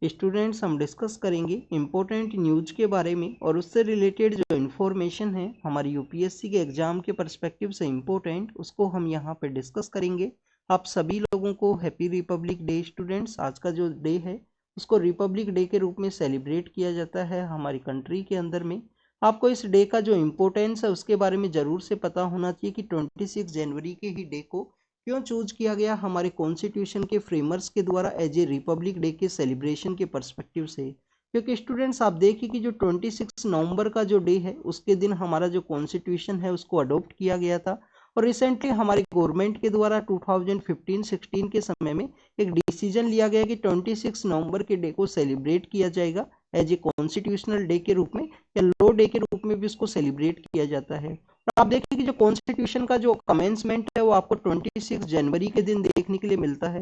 Students हम discuss करेंगे important news के बारे में और उससे रिलेटेड जो इन्फॉर्मेशन है हमारी यूपीएससी के एग्जाम के पर्सपेक्टिव से इम्पोर्टेंट, उसको हम यहाँ पे डिस्कस करेंगे। आप सभी लोगों को हैप्पी रिपब्लिक डे स्टूडेंट्स। आज का जो डे है उसको रिपब्लिक डे के रूप में सेलिब्रेट किया जाता है हमारी कंट्री के अंदर में। आपको इस डे का जो इम्पोर्टेंस है उसके बारे में ज़रूर से पता होना चाहिए कि 26 जनवरी के ही डे को क्यों चूज किया गया हमारे कॉन्स्टिट्यूशन के फ्रेमर्स के द्वारा एज ए रिपब्लिक डे के सेलिब्रेशन के पर्सपेक्टिव से। क्योंकि स्टूडेंट्स आप देखिए कि जो 26 नवंबर का जो डे है उसके दिन हमारा जो कॉन्स्टिट्यूशन है उसको अडॉप्ट किया गया था। और रिसेंटली हमारी गवर्नमेंट के द्वारा 2015-16 के समय में एक डिसीजन लिया गया कि 26 नवंबर के डे को सेलिब्रेट किया जाएगा एज ए कॉन्स्टिट्यूशनल डे के रूप में या लॉ डे के रूप में भी उसको सेलिब्रेट किया जाता है। आप देखिए कि जो कॉन्स्टिट्यूशन का जो कमेंसमेंट है वो आपको 26 जनवरी के दिन देखने के लिए मिलता है।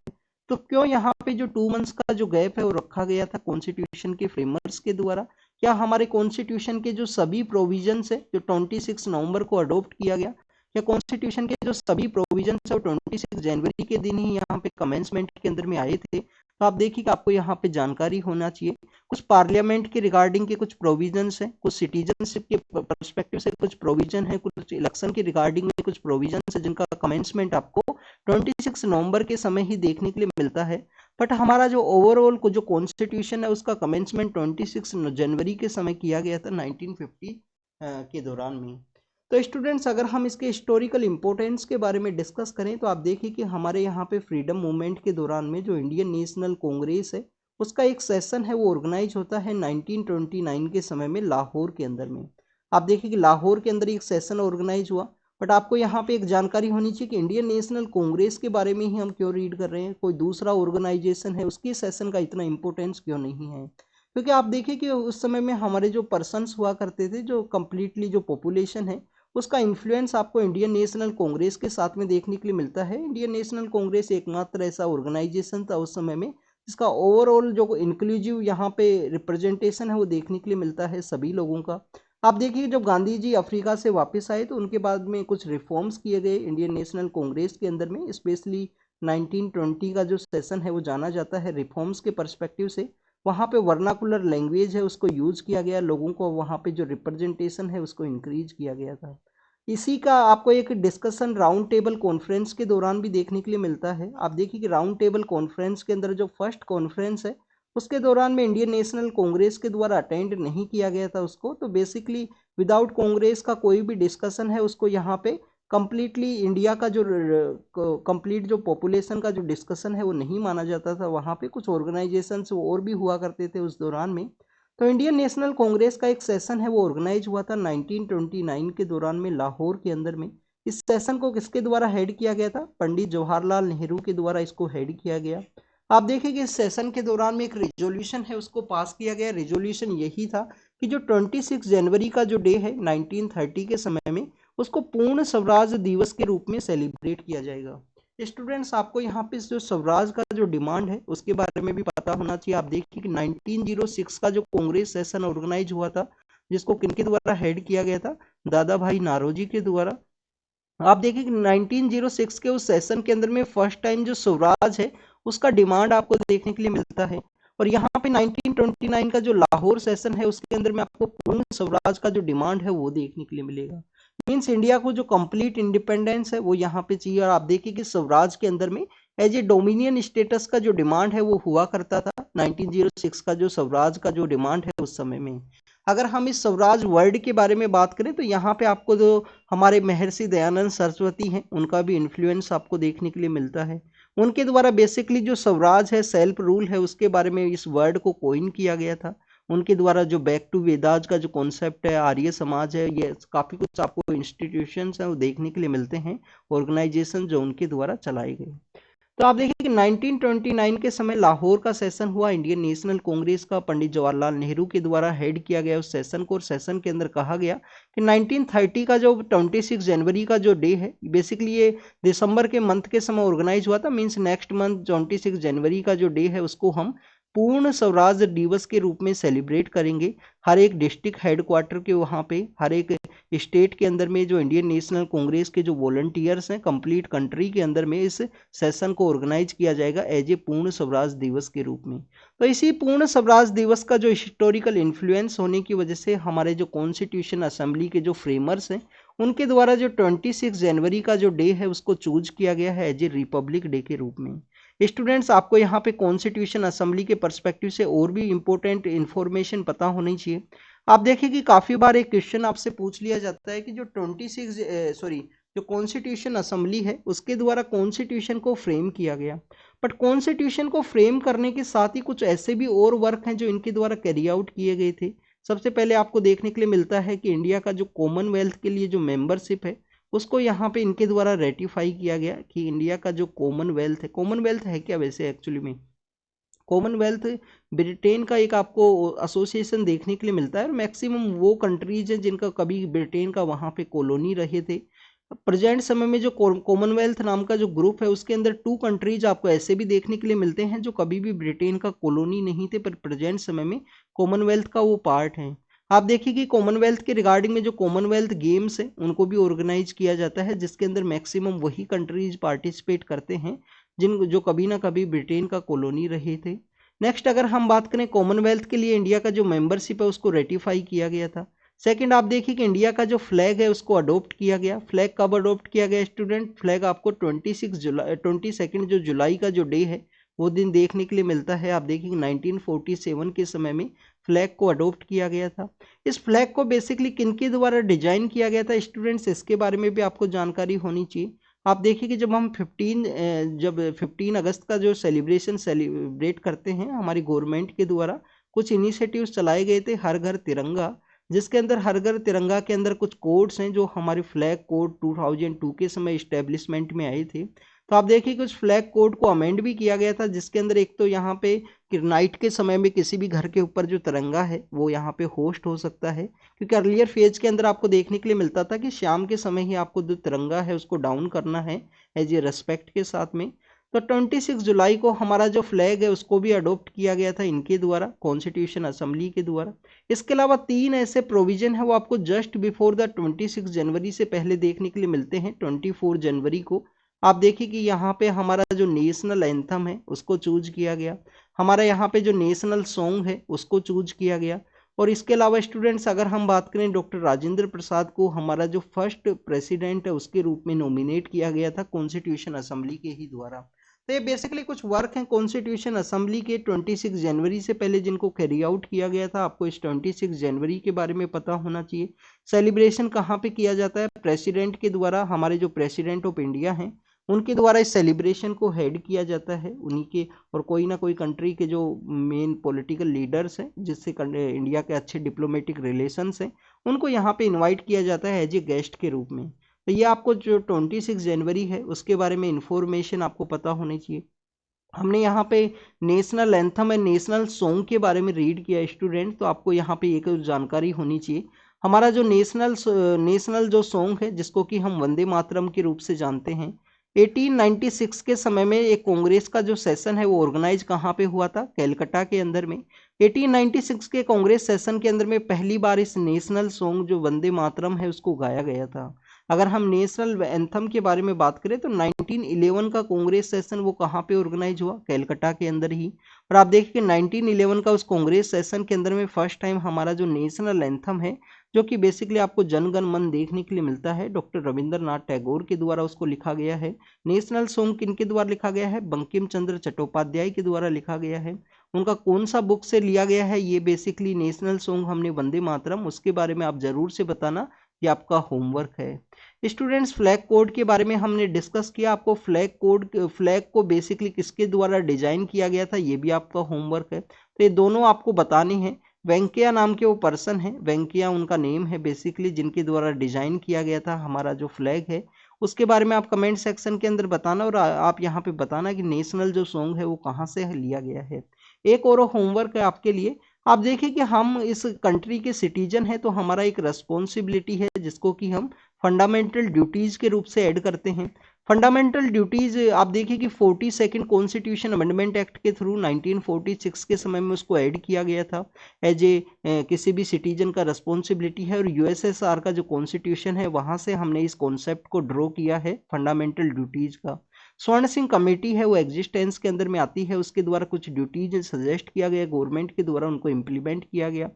तो क्यों यहाँ पे जो 2 मंथ्स का जो गैप है वो रखा गया था कॉन्स्टिट्यूशन के फ्रेमर्स के द्वारा? क्या हमारे कॉन्स्टिट्यूशन के जो सभी प्रोविजंस है जो 26 नवंबर को अडॉप्ट किया गया, या कॉन्स्टिट्यूशन के जो सभी प्रोविजंस है वो 26 जनवरी के दिन ही यहाँ पे कमेंसमेंट के अंदर में आए थे? तो आप देखिए कि आपको यहाँ पे जानकारी होना चाहिए। कुछ पार्लियामेंट के रिगार्डिंग के कुछ प्रोविजंस हैं, कुछ सिटीजनशिप के पर्सपेक्टिव से कुछ प्रोविजन है, कुछ इलेक्शन के रिगार्डिंग में कुछ प्रोविजंस है जिनका कमेंसमेंट आपको 26 नवंबर के समय ही देखने के लिए मिलता है। बट हमारा जो ओवरऑल को जो कॉन्स्टिट्यूशन है उसका कमेंसमेंट 26 जनवरी के समय किया गया था 1950 के दौरान में। तो स्टूडेंट्स अगर हम इसके हिस्टोरिकल इंपॉर्टेंस के बारे में डिस्कस करें तो आप देखिए कि हमारे यहाँ पे फ्रीडम मूवमेंट के दौरान में जो इंडियन नेशनल कांग्रेस है उसका एक सेशन है वो ऑर्गेनाइज होता है 1929 के समय में लाहौर के अंदर में। आप देखिए कि लाहौर के अंदर एक सेशन ऑर्गेनाइज हुआ। बट आपको यहाँ पे एक जानकारी होनी चाहिए कि इंडियन नेशनल कांग्रेस के बारे में ही हम क्यों रीड कर रहे हैं, कोई दूसरा ऑर्गेनाइजेशन है उसके सेशन का इतना इंपॉर्टेंस क्यों नहीं है? क्योंकि आप देखिए कि उस समय में हमारे जो पर्सन्स हुआ करते थे, जो कंप्लीटली जो पॉपुलेशन है उसका इन्फ्लुएंस आपको इंडियन नेशनल कांग्रेस के साथ में देखने के लिए मिलता है। इंडियन नेशनल कांग्रेस एकमात्र ऐसा ऑर्गेनाइजेशन था उस समय में जिसका ओवरऑल जो इंक्लूसिव यहाँ पे रिप्रेजेंटेशन है वो देखने के लिए मिलता है सभी लोगों का। आप देखिए जब गांधी जी अफ्रीका से वापस आए तो उनके बाद में कुछ रिफॉर्म्स किए गए इंडियन नेशनल कांग्रेस के अंदर में, स्पेशली 1920 का जो सेशन है वो जाना जाता है रिफॉर्म्स के पर्सपेक्टिव से। वहाँ पे वर्नाकुलर लैंग्वेज है उसको यूज किया गया, लोगों को वहाँ पे जो रिप्रेजेंटेशन है उसको इंक्रीज किया गया था। इसी का आपको एक डिस्कशन राउंड टेबल कॉन्फ्रेंस के दौरान भी देखने के लिए मिलता है। आप देखिए कि राउंड टेबल कॉन्फ्रेंस के अंदर जो फर्स्ट कॉन्फ्रेंस है उसके दौरान में इंडियन नेशनल कांग्रेस के द्वारा अटेंड नहीं किया गया था उसको। तो बेसिकली विदाउट कांग्रेस का कोई भी डिस्कशन है उसको यहाँ पे कंप्लीटली इंडिया का जो कंप्लीट जो पॉपुलेशन का जो डिस्कशन है वो नहीं माना जाता था। वहाँ पे कुछ ऑर्गेनाइजेशंस और भी हुआ करते थे उस दौरान में। तो इंडियन नेशनल कांग्रेस का एक सेशन है वो ऑर्गेनाइज हुआ था 1929 के दौरान में लाहौर के अंदर में। इस सेशन को किसके द्वारा हेड किया गया था? पंडित जवाहरलाल नेहरू के द्वारा इसको हेड किया गया। आप देखिए कि इस सेशन के दौरान में एक रिजोल्यूशन है उसको पास किया गया। रिजोल्यूशन यही था कि जो 26 जनवरी का जो डे है 1930 के समय में उसको पूर्ण स्वराज दिवस के रूप में सेलिब्रेट किया जाएगा। स्टूडेंट्स आपको यहाँ पे जो स्वराज का जो डिमांड है उसके बारे में भी पता होना चाहिए। आप देखिए कि 1906 का जो कांग्रेस सेशन ऑर्गेनाइज हुआ था जिसको किनके द्वारा हेड किया गया था? दादा भाई नारोजी के द्वारा। आप देखिए कि 1906 के उस सेशन के अंदर में फर्स्ट टाइम जो स्वराज है उसका डिमांड आपको देखने के लिए मिलता है। और यहाँ पे 1929 का जो लाहौर सेशन है उसके अंदर में आपको पूर्ण स्वराज का जो डिमांड है वो देखने के लिए मिलेगा। मीन्स इंडिया को जो कंप्लीट इंडिपेंडेंस है वो यहाँ पे चाहिए। और आप देखिए कि स्वराज के अंदर में एज ए डोमिनियन स्टेटस का जो डिमांड है वो हुआ करता था 1906 का जो स्वराज का जो डिमांड है उस समय में। अगर हम इस स्वराज वर्ड के बारे में बात करें तो यहाँ पे आपको जो हमारे महर्षि दयानंद सरस्वती हैं उनका भी इन्फ्लुएंस आपको देखने के लिए मिलता है। उनके द्वारा बेसिकली जो स्वराज है सेल्फ रूल है उसके बारे में इस वर्ड को कोइन किया गया था। उनके द्वारा जो बैक टू वेदाज का जो कॉन्सेप्ट है, आर्य समाज है, ये काफ़ी कुछ आपको इंस्टीट्यूशंस हैं वो देखने के लिए मिलते हैं, ऑर्गेनाइजेशन जो उनके द्वारा चलाए गए। तो आप देखिए कि 1929 के समय लाहौर का सेशन हुआ इंडियन नेशनल कांग्रेस का, पंडित जवाहरलाल नेहरू के द्वारा हेड किया गया उस सेशन को। और सेशन के अंदर कहा गया कि 1930 का जो 26 जनवरी का जो डे है बेसिकली ये दिसंबर के मंथ के समय ऑर्गेनाइज हुआ था। मीन्स नेक्स्ट मंथ 26 जनवरी का जो डे है उसको हम पूर्ण स्वराज दिवस के रूप में सेलिब्रेट करेंगे। हर एक डिस्ट्रिक्ट हेडक्वार्टर के वहाँ पे, हर एक स्टेट के अंदर में जो इंडियन नेशनल कांग्रेस के जो वॉलंटियर्स हैं कंप्लीट कंट्री के अंदर में इस सेशन को ऑर्गेनाइज किया जाएगा एज ए पूर्ण स्वराज दिवस के रूप में। तो इसी पूर्ण स्वराज दिवस का जो हिस्टोरिकल इन्फ्लुएंस होने की वजह से हमारे जो कॉन्स्टिट्यूशन असेंबली के जो फ्रेमर्स हैं उनके द्वारा जो 26 जनवरी का जो डे है उसको चूज किया गया है एज ए रिपब्लिक डे के रूप में। स्टूडेंट्स, आपको यहाँ पे कॉन्स्टिट्यूशन असेंबली के पर्सपेक्टिव से और भी इंपॉर्टेंट इन्फॉर्मेशन पता होनी चाहिए। आप देखिए कि काफ़ी बार एक क्वेश्चन आपसे पूछ लिया जाता है कि जो जो कॉन्स्टिट्यूशन असेंबली है उसके द्वारा कॉन्स्टिट्यूशन को फ्रेम किया गया, बट कॉन्स्टिट्यूशन को फ्रेम करने के साथ ही कुछ ऐसे भी और वर्क हैं जो इनके द्वारा कैरी आउट किए गए थे। सबसे पहले आपको देखने के लिए मिलता है कि इंडिया का जो कॉमनवेल्थ के लिए जो मेंबरशिप है उसको यहाँ पे इनके द्वारा रेटिफाई किया गया कि इंडिया का जो कॉमनवेल्थ है क्या वैसे एक्चुअली में कॉमनवेल्थ ब्रिटेन का एक आपको एसोसिएशन देखने के लिए मिलता है और मैक्सिमम वो कंट्रीज हैं जिनका कभी ब्रिटेन का वहाँ पे कॉलोनी रहे थे। प्रेजेंट समय में जो कॉमनवेल्थ नाम का जो ग्रुप है उसके अंदर 2 कंट्रीज आपको ऐसे भी देखने के लिए मिलते हैं जो कभी भी ब्रिटेन का कॉलोनी नहीं थे पर प्रेजेंट समय में कॉमनवेल्थ का वो पार्ट है। आप देखिए कि कॉमनवेल्थ के रिगार्डिंग में जो कॉमनवेल्थ गेम्स है उनको भी ऑर्गेनाइज किया जाता है जिसके अंदर मैक्सिमम वही कंट्रीज पार्टिसिपेट करते हैं जिन जो कभी ना कभी ब्रिटेन का कॉलोनी रहे थे। नेक्स्ट अगर हम बात करें कॉमनवेल्थ के लिए इंडिया का जो मेंबरशिप है उसको रेटिफाई किया गया था। सेकंड आप देखिए कि इंडिया का जो फ्लैग है उसको अडॉप्ट किया गया। फ्लैग कब अडॉप्ट किया गया स्टूडेंट? फ्लैग आपको 22 जो जुलाई का जो डे है वो दिन देखने के लिए मिलता है। आप देखिए 1947 के समय में फ्लैग को अडॉप्ट किया गया था। इस फ्लैग को बेसिकली किनके द्वारा डिजाइन किया गया था स्टूडेंट्स, इसके बारे में भी आपको जानकारी होनी चाहिए। आप देखिए कि जब हम 15 अगस्त का जो सेलिब्रेट करते हैं हमारी गवर्नमेंट के द्वारा कुछ इनिशिएटिव्स चलाए गए थे हर घर तिरंगा, जिसके अंदर हर घर तिरंगा के अंदर कुछ कोड्स हैं जो हमारे फ्लैग कोड 2002 के समय इस्टेब्लिशमेंट में आए थे। तो आप देखिए कि उस फ्लैग कोड को अमेंड भी किया गया था जिसके अंदर एक तो यहाँ पे कि नाइट के समय में किसी भी घर के ऊपर जो तिरंगा है वो यहाँ पे होस्ट हो सकता है, क्योंकि अर्लियर फेज के अंदर आपको देखने के लिए मिलता था कि शाम के समय ही आपको जो तिरंगा है उसको डाउन करना है एज ए रेस्पेक्ट के साथ में। तो 26 जुलाई को हमारा जो फ्लैग है उसको भी अडॉप्ट किया गया था इनके द्वारा, कॉन्स्टिट्यूशन असेंबली के द्वारा। इसके अलावा 3 ऐसे प्रोविजन है वो आपको जस्ट बिफोर द 26 जनवरी से पहले देखने के लिए मिलते हैं। 24 जनवरी को आप देखिए कि यहाँ पे हमारा जो नेशनल एंथम है उसको चूज किया गया, हमारा यहाँ पे जो नेशनल सॉन्ग है उसको चूज किया गया। और इसके अलावा स्टूडेंट्स अगर हम बात करें डॉक्टर राजेंद्र प्रसाद को हमारा जो फर्स्ट प्रेसिडेंट है उसके रूप में नॉमिनेट किया गया था कॉन्स्टिट्यूशन असेंबली के ही द्वारा। तो ये बेसिकली कुछ वर्क हैं कॉन्स्टिट्यूशन असेंबली के 26 जनवरी से पहले जिनको कैरी आउट किया गया था। आपको इस 26 जनवरी के बारे में पता होना चाहिए। सेलिब्रेशन कहाँ पे किया जाता है? प्रेसिडेंट के द्वारा, हमारे जो प्रेसिडेंट ऑफ इंडिया हैं उनके द्वारा इस सेलिब्रेशन को हेड किया जाता है उन्हीं के, और कोई ना कोई कंट्री के जो मेन पॉलिटिकल लीडर्स हैं जिससे इंडिया के अच्छे डिप्लोमेटिक रिलेशंस हैं उनको यहाँ पे इनवाइट किया जाता है एज ए गेस्ट के रूप में। तो ये आपको जो 26 जनवरी है उसके बारे में इंफॉर्मेशन आपको पता होनी चाहिए। हमने यहाँ पे national anthem and national song के बारे में रीड किया स्टूडेंट, तो आपको यहाँ पे एक जानकारी होनी चाहिए। हमारा जो नेशनल जो सॉन्ग है जिसको कि हम वंदे मातरम के रूप से जानते हैं, 1896 के समय में एक कांग्रेस का जो सेशन है वो ऑर्गेनाइज कहाँ पे हुआ था? कैलकाटा के अंदर में। 1896 के कांग्रेस सेशन के अंदर में पहली बार इस नेशनल सॉन्ग जो वंदे मातरम है उसको गाया गया था। अगर हम नेशनल एंथम के बारे में बात करें तो 1911 का कांग्रेस सेशन वो कहाँ पे ऑर्गेनाइज हुआ? कैलकाटा के अंदर ही। और आप देखिए 1911 का उस कांग्रेस सेशन के अंदर में फर्स्ट टाइम हमारा जो नेशनल एंथम है जो कि बेसिकली आपको जन गण मन देखने के लिए मिलता है, डॉक्टर रविंद्रनाथ टैगोर के द्वारा उसको लिखा गया है। नेशनल सॉन्ग किनके द्वारा लिखा गया है? बंकिम चंद्र चट्टोपाध्याय के द्वारा लिखा गया है। उनका कौन सा बुक से लिया गया है ये बेसिकली नेशनल सॉन्ग हमने वंदे मातरम, उसके बारे में आप जरूर से बताना, ये आपका होमवर्क है। स्टूडेंट्स फ्लैग कोड के बारे में हमने डिस्कस किया, आपको फ्लैग को बेसिकली किसके द्वारा डिजाइन किया गया था ये भी आपका होमवर्क है। तो ये दोनों आपको बताने हैं। वेंकैया नाम के वो पर्सन है, वेंकैया उनका नेम है बेसिकली जिनके द्वारा डिजाइन किया गया था हमारा जो फ्लैग है, उसके बारे में आप कमेंट सेक्शन के अंदर बताना और आप यहाँ पे बताना कि नेशनल जो सॉन्ग है वो कहाँ से लिया गया है। एक और होमवर्क है आपके लिए, आप देखिए कि हम इस कंट्री के सिटीजन हैं तो हमारा एक रेस्पॉन्सिबिलिटी है जिसको कि हम फंडामेंटल ड्यूटीज के रूप से ऐड करते हैं। फंडामेंटल ड्यूटीज आप देखिए कि 42nd कॉन्स्टिट्यूशन अमेंडमेंट एक्ट के थ्रू 1946 के समय में उसको ऐड किया गया था एज ए किसी भी सिटीजन का रिस्पॉन्सिबिलिटी है, और यूएसएसआर का जो कॉन्स्टिट्यूशन है वहां से हमने इस कॉन्सेप्ट को ड्रॉ किया है फंडामेंटल ड्यूटीज का। स्वर्ण सिंह कमेटी है वो एग्जिस्टेंस के अंदर में आती है, उसके द्वारा कुछ ड्यूटीज सजेस्ट किया गया गवर्नमेंट के द्वारा, उनको इम्प्लीमेंट किया गया।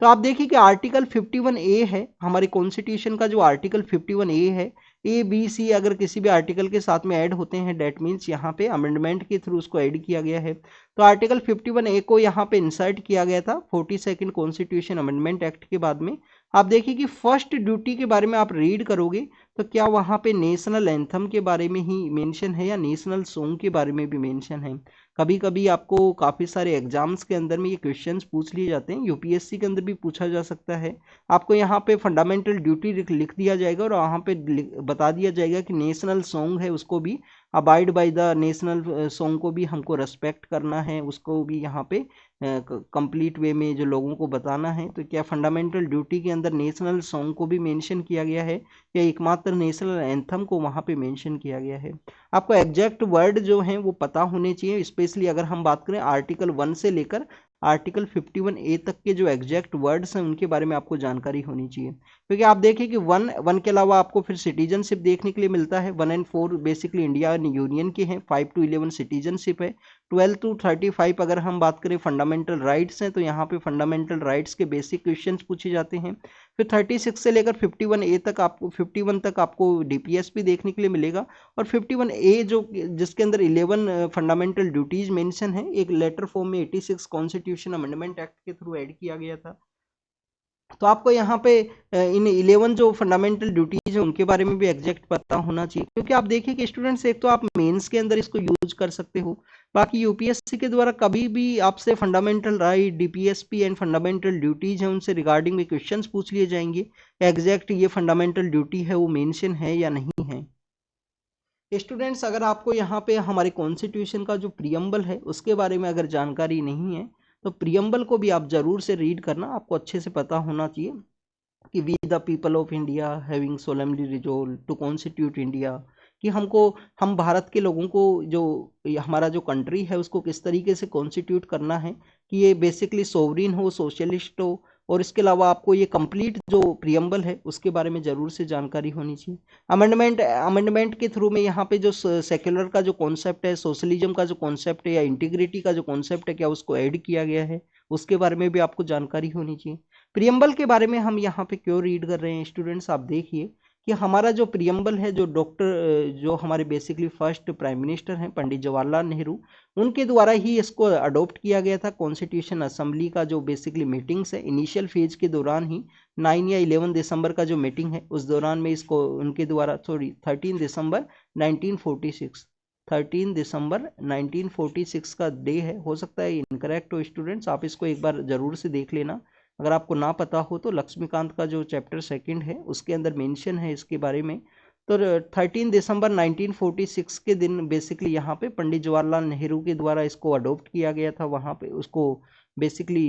तो आप देखिए कि आर्टिकल 51A है हमारे कॉन्स्टिट्यूशन का, जो आर्टिकल 51A है, ए बी सी अगर किसी भी आर्टिकल के साथ में ऐड होते हैं डेट मीन्स यहाँ पे अमेंडमेंट के थ्रू उसको ऐड किया गया है। तो आर्टिकल 51A को यहाँ पे इंसर्ट किया गया था 42nd कॉन्स्टिट्यूशन अमेंडमेंट एक्ट के बाद में। आप देखिए कि फर्स्ट ड्यूटी के बारे में आप रीड करोगे तो क्या वहाँ पे नेशनल एंथम के बारे में ही मेंशन है या नेशनल सॉन्ग के बारे में भी मेंशन है। कभी कभी आपको काफ़ी सारे एग्जाम्स के अंदर में ये क्वेश्चंस पूछ लिए जाते हैं, यूपीएससी के अंदर भी पूछा जा सकता है। आपको यहाँ पे फंडामेंटल ड्यूटी लिख दिया जाएगा और वहाँ पे बता दिया जाएगा कि नेशनल सॉन्ग है उसको भी abide by the national song को भी हमको रेस्पेक्ट करना है, उसको भी यहाँ पे कंप्लीट वे में जो लोगों को बताना है। तो क्या फंडामेंटल ड्यूटी के अंदर नेशनल सॉन्ग को भी मेंशन किया गया है या एकमात्र नेशनल एंथम को वहाँ पे मेंशन किया गया है। आपको एग्जैक्ट वर्ड जो हैं वो पता होने चाहिए, स्पेशली अगर हम बात करें आर्टिकल 1 से लेकर आर्टिकल 51A तक के जो एग्जैक्ट वर्ड्स हैं उनके बारे में आपको जानकारी होनी चाहिए। क्योंकि आप देखिए कि 1 के अलावा आपको फिर सिटीजनशिप देखने के लिए मिलता है। 1 और 4 बेसिकली इंडिया यूनियन के हैं, 5 to 11 सिटीजनशिप है, 12 to 35 अगर हम बात करें फंडामेंटल राइट्स हैं तो यहाँ पे फंडामेंटल राइट्स के बेसिक क्वेश्चंस पूछे जाते हैं। फिर 36 से लेकर 51A तक आपको 51 तक आपको डीपीएस भी देखने के लिए मिलेगा। और 51A जो जिसके अंदर 11 फंडामेंटल ड्यूटीज मेंशन है, एक लेटर फॉर्म में 86 कॉन्स्टिट्यूशन अमेंडमेंट एक्ट के थ्रू ऐड किया गया था। तो आपको यहाँ पे इन 11 जो फंडामेंटल ड्यूटीज है उनके बारे में भी एग्जैक्ट पता होना चाहिए। क्योंकि आप देखिए कि स्टूडेंट्स एक तो आप मेंस के अंदर इसको यूज कर सकते हो, बाकी यूपीएससी के द्वारा कभी भी आपसे fundamental right, DPSP and fundamental duties है उनसे रिगार्डिंग में क्वेश्चंस पूछ लिए जाएंगे एग्जैक्ट ये फंडामेंटल ड्यूटी है वो मेंशन है या नहीं है। स्टूडेंट्स अगर आपको यहाँ पे हमारे कॉन्स्टिट्यूशन का जो प्रियम्बल है उसके बारे में अगर जानकारी नहीं है तो प्रियम्बल को भी आप जरूर से रीड करना, आपको अच्छे से पता होना चाहिए कि we the people of India having solemnly resolved to constitute India, कि हम भारत के लोगों को जो हमारा जो कंट्री है उसको किस तरीके से कॉन्स्टिट्यूट करना है कि ये बेसिकली सोवरिन हो, सोशलिस्ट हो, और इसके अलावा आपको ये कंप्लीट जो प्रियम्बल है उसके बारे में ज़रूर से जानकारी होनी चाहिए। अमेंडमेंट के थ्रू में यहाँ पे जो सेक्युलर का जो कॉन्सेप्ट है, सोशलिज्म का जो कॉन्सेप्ट है या इंटीग्रिटी का जो कॉन्सेप्ट है, क्या उसको ऐड किया गया है उसके बारे में भी आपको जानकारी होनी चाहिए। प्रियम्बल के बारे में हम यहाँ पे क्यों रीड कर रहे हैं स्टूडेंट्स, आप देखिए कि हमारा जो प्रियम्बल है जो हमारे बेसिकली फर्स्ट प्राइम मिनिस्टर हैं पंडित जवाहरलाल नेहरू, उनके द्वारा ही इसको अडॉप्ट किया गया था। कॉन्स्टिट्यूशन असेंबली का जो बेसिकली मीटिंग्स है इनिशियल फेज के दौरान ही 9 या 11 दिसंबर का जो मीटिंग है उस दौरान में इसको उनके द्वारा 13 दिसंबर 1946 13 दिसंबर 1946 का डे है। हो सकता है इनकरेक्ट हो स्टूडेंट्स, आप इसको एक बार जरूर से देख लेना। अगर आपको ना पता हो तो लक्ष्मीकांत का जो चैप्टर 2 है उसके अंदर मेंशन है इसके बारे में। तो 13 दिसंबर 1946 के दिन बेसिकली यहाँ पे पंडित जवाहरलाल नेहरू के द्वारा इसको अडॉप्ट किया गया था, वहाँ पे उसको बेसिकली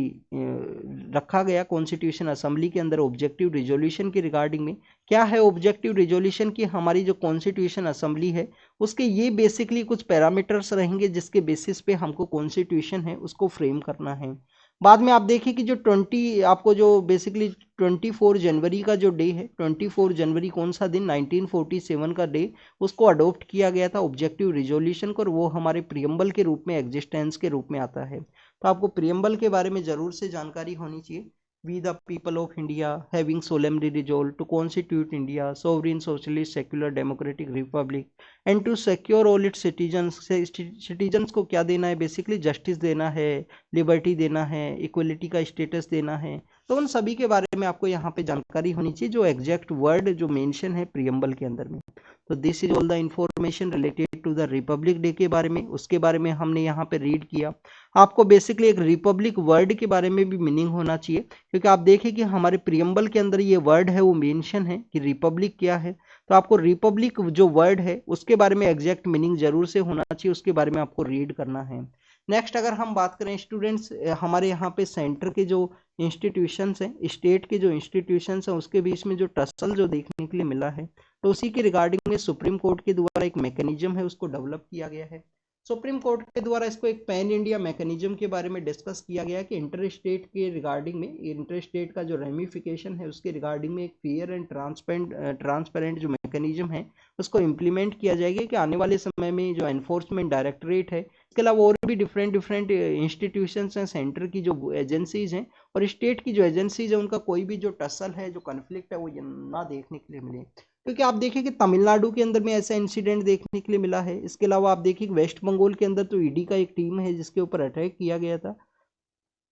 रखा गया कॉन्स्टिट्यूशन असेंबली के अंदर ऑब्जेक्टिव रिजोल्यूशन के रिगार्डिंग में। क्या है ऑब्जेक्टिव रिजोल्यूशन की, हमारी जो कॉन्स्टिट्यूशन असेंबली है उसके ये बेसिकली कुछ पैरामीटर्स रहेंगे जिसके बेसिस पे हमको कॉन्स्टिट्यूशन है उसको फ्रेम करना है। बाद में आप देखिए कि जो 20 आपको जो बेसिकली 24 जनवरी का जो डे है, 24 जनवरी कौन सा दिन, 1947 का डे, उसको अडॉप्ट किया गया था ऑब्जेक्टिव रिजोल्यूशन को, और वो हमारे प्रियम्बल के रूप में एग्जिस्टेंस के रूप में आता है। तो आपको प्रियम्बल के बारे में जरूर से जानकारी होनी चाहिए। We the people of India having solemnly resolved to constitute India sovereign socialist secular democratic republic and to secure all its citizens को क्या देना है, बेसिकली जस्टिस देना है, लिबर्टी देना है, इक्वलिटी का स्टेटस देना है। तो उन सभी के बारे में आपको यहाँ पे जानकारी होनी चाहिए जो एग्जैक्ट वर्ड जो मेंशन है प्रियम्बल के अंदर में। तो this is all the information related to the republic day के बारे में, उसके बारे में हमने यहाँ पे रीड किया। आपको बेसिकली एक रिपब्लिक वर्ड के बारे में भी मीनिंग होना चाहिए, क्योंकि आप देखें कि हमारे प्रियम्बल के अंदर ये वर्ड है वो मेंशन है कि रिपब्लिक क्या है। तो आपको रिपब्लिक जो वर्ड है उसके बारे में एग्जैक्ट मीनिंग जरूर से होना चाहिए, उसके बारे में आपको रीड करना है। नेक्स्ट अगर हम बात करें स्टूडेंट्स, हमारे यहाँ पे सेंटर के जो इंस्टीट्यूशंस हैं, स्टेट के जो इंस्टीट्यूशंस हैं, उसके बीच में जो टसल जो देखने के लिए मिला है तो उसी के रिगार्डिंग में सुप्रीम कोर्ट के द्वारा एक मैकेनिज्म है उसको डेवलप किया गया है। सुप्रीम कोर्ट के द्वारा इसको एक पैन इंडिया मैकेनिज्म के बारे में डिस्कस किया गया कि इंटर स्टेट के रिगार्डिंग में, इंटर स्टेट का जो रेमिफिकेशन है उसके रिगार्डिंग में एक फेयर एंड ट्रांसपेरेंट जो मैकेनिज्म है उसको इम्प्लीमेंट किया जाएगा कि आने वाले समय में जो एनफोर्समेंट डायरेक्टरेट है, इसके अलावा और भी डिफरेंट इंस्टीट्यूशंस हैं, सेंटर की जो एजेंसीज हैं और स्टेट की जो एजेंसीज है, उनका कोई भी जो टसल है, जो कन्फ्लिक्ट है, वो ना देखने के लिए मिले। क्योंकि आप देखिए कि तमिलनाडु के अंदर में ऐसा इंसिडेंट देखने के लिए मिला है। इसके अलावा आप देखिए कि वेस्ट बंगाल के अंदर तो ईडी का एक टीम है जिसके ऊपर अटैक किया गया था,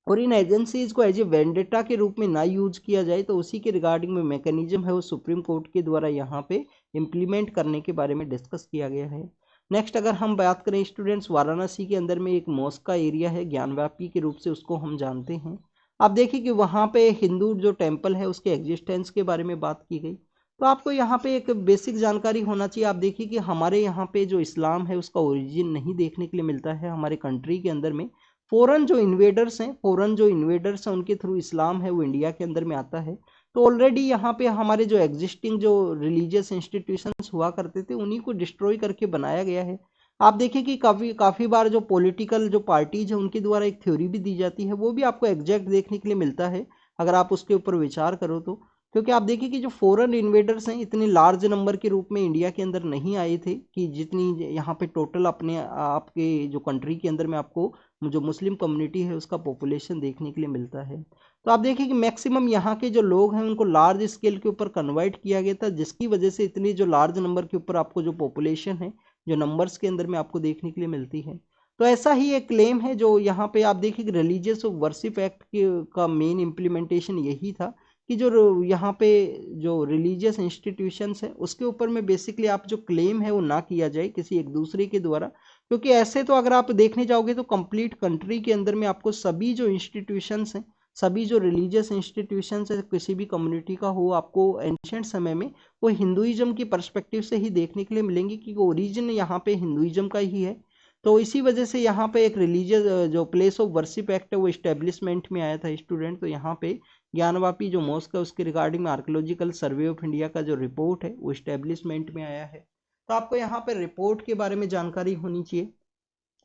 और इन एजेंसीज को एज ए वेंडेटा के रूप में ना यूज किया जाए, तो उसी के रिगार्डिंग में मैकेनिज्म है वो सुप्रीम कोर्ट के द्वारा यहाँ पे इम्प्लीमेंट करने के बारे में डिस्कस किया गया है। नेक्स्ट अगर हम बात करें स्टूडेंट्स, वाराणसी के अंदर में एक मॉस्क का एरिया है, ज्ञानव्यापी के रूप से उसको हम जानते हैं। आप देखिए कि वहाँ पे हिंदू जो टेम्पल है उसके एग्जिस्टेंस के बारे में बात की गई। तो आपको यहाँ पे एक बेसिक जानकारी होना चाहिए। आप देखिए कि हमारे यहाँ पे जो इस्लाम है उसका ओरिजिन नहीं देखने के लिए मिलता है हमारे कंट्री के अंदर में। फॉरेन जो इन्वेडर्स हैं उनके थ्रू इस्लाम है वो इंडिया के अंदर में आता है। तो ऑलरेडी यहाँ पे हमारे जो एग्जिस्टिंग जो रिलीजियस इंस्टीट्यूशंस हुआ करते थे उन्हीं को डिस्ट्रॉय करके बनाया गया है। आप देखिए कि काफ़ी बार जो पॉलिटिकल जो पार्टीज है उनके द्वारा एक थ्योरी भी दी जाती है, वो भी आपको एग्जैक्ट देखने के लिए मिलता है अगर आप उसके ऊपर विचार करो तो। क्योंकि आप देखिए कि जो फॉरेन इन्वेडर्स हैं इतने लार्ज नंबर के रूप में इंडिया के अंदर नहीं आए थे कि जितनी यहाँ पे टोटल अपने आपके जो कंट्री के अंदर में आपको जो मुस्लिम कम्युनिटी है उसका पॉपुलेशन देखने के लिए मिलता है। तो आप देखिए कि मैक्सिमम यहाँ के जो लोग हैं उनको लार्ज स्केल के ऊपर कन्वर्ट किया गया था, जिसकी वजह से इतनी जो लार्ज नंबर के ऊपर आपको जो पॉपुलेशन है जो नंबर्स के अंदर में आपको देखने के लिए मिलती है। तो ऐसा ही एक क्लेम है जो यहाँ पे आप देखिए कि रिलीजियस वर्शिप एक्ट का मेन इम्प्लीमेंटेशन यही था कि जो यहाँ पे जो रिलीजियस इंस्टीट्यूशंस है उसके ऊपर में बेसिकली आप जो क्लेम है वो ना किया जाए किसी एक दूसरे के द्वारा। क्योंकि ऐसे तो अगर आप देखने जाओगे तो कंप्लीट कंट्री के अंदर में आपको सभी जो इंस्टीट्यूशंस हैं, सभी जो रिलीजियस इंस्टीट्यूशंस है किसी भी कम्युनिटी का हो, आपको एंशियंट समय में वो हिंदुइज्म की पर्सपेक्टिव से ही देखने के लिए मिलेंगे क्योंकि ओरिजिन यहाँ पे हिंदुइज्म का ही है। तो इसी वजह से यहाँ पे एक रिलीजियस जो प्लेस ऑफ वर्शिप एक्ट है वो इस्टेब्लिशमेंट में आया था स्टूडेंट। तो यहाँ पे ज्ञानवापी जो मॉस्क है उसके रिगार्डिंग में आर्कियोलॉजिकल सर्वे ऑफ इंडिया का जो रिपोर्ट है वो इस्टेब्लिशमेंट में आया है। तो आपको यहाँ पे रिपोर्ट के बारे में जानकारी होनी चाहिए।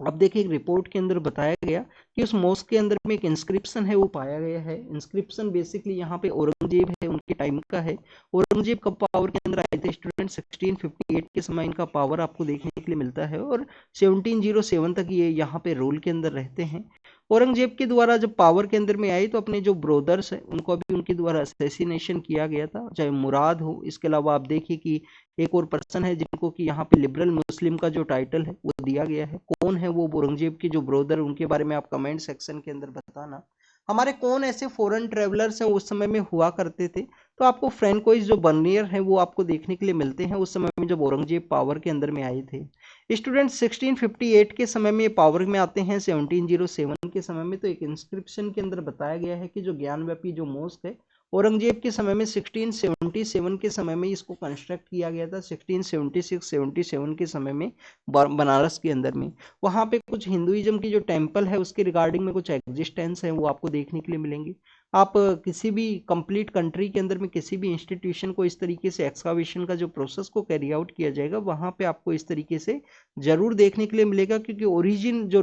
अब देखिए एक रिपोर्ट के अंदर बताया गया कि उस मॉस्क के अंदर में एक इंस्क्रिप्शन है वो पाया गया है। इंस्क्रिप्शन बेसिकली यहाँ पे औरंगजेब है उनके टाइम का है। औरंगजेब कब पावर के अंदर आए थे स्टूडेंट? 1658 के समय इनका पावर आपको देखने के लिए मिलता है और 1707 तक ये यहाँ पे रूल के अंदर रहते हैं। औरंगजेब के द्वारा जब पावर के अंदर में आए तो अपने जो ब्रोदर्स हैं उनको भी उनके द्वारा असैसिनेशन किया गया था, चाहे मुराद हो। इसके अलावा आप देखिए कि एक और पर्सन है जिनको कि यहाँ पे लिबरल मुस्लिम का जो टाइटल है वो दिया गया है। कौन है वो औरंगजेब के जो ब्रोदर, उनके बारे में आप कमेंट सेक्शन के अंदर बताना। हमारे कौन ऐसे फॉरेन ट्रेवलर्स हैं उस समय में हुआ करते थे? तो आपको फ्रैंकोइस जो बर्नियर है वो आपको देखने के लिए मिलते हैं उस समय में जब औरंगजेब पावर के अंदर में आए थे। स्टूडेंट 1658 के समय में पावर में आते हैं 1707 के समय में। तो एक इंस्क्रिप्शन के अंदर बताया गया है कि जो ज्ञानव्यापी जो मॉस्क है औरंगजेब के समय में 1677 के समय में इसको कंस्ट्रक्ट किया गया था। 1676-77 के समय में बनारस के अंदर में वहाँ पे कुछ हिंदुइज्म की जो टेम्पल है उसके रिगार्डिंग में कुछ एग्जिस्टेंस है वो आपको देखने के लिए मिलेंगे। आप किसी भी कंप्लीट कंट्री के अंदर में किसी भी इंस्टीट्यूशन को इस तरीके से एक्सकावेशन का जो प्रोसेस को कैरी आउट किया जाएगा वहाँ पे आपको इस तरीके से जरूर देखने के लिए मिलेगा। क्योंकि ओरिजिन जो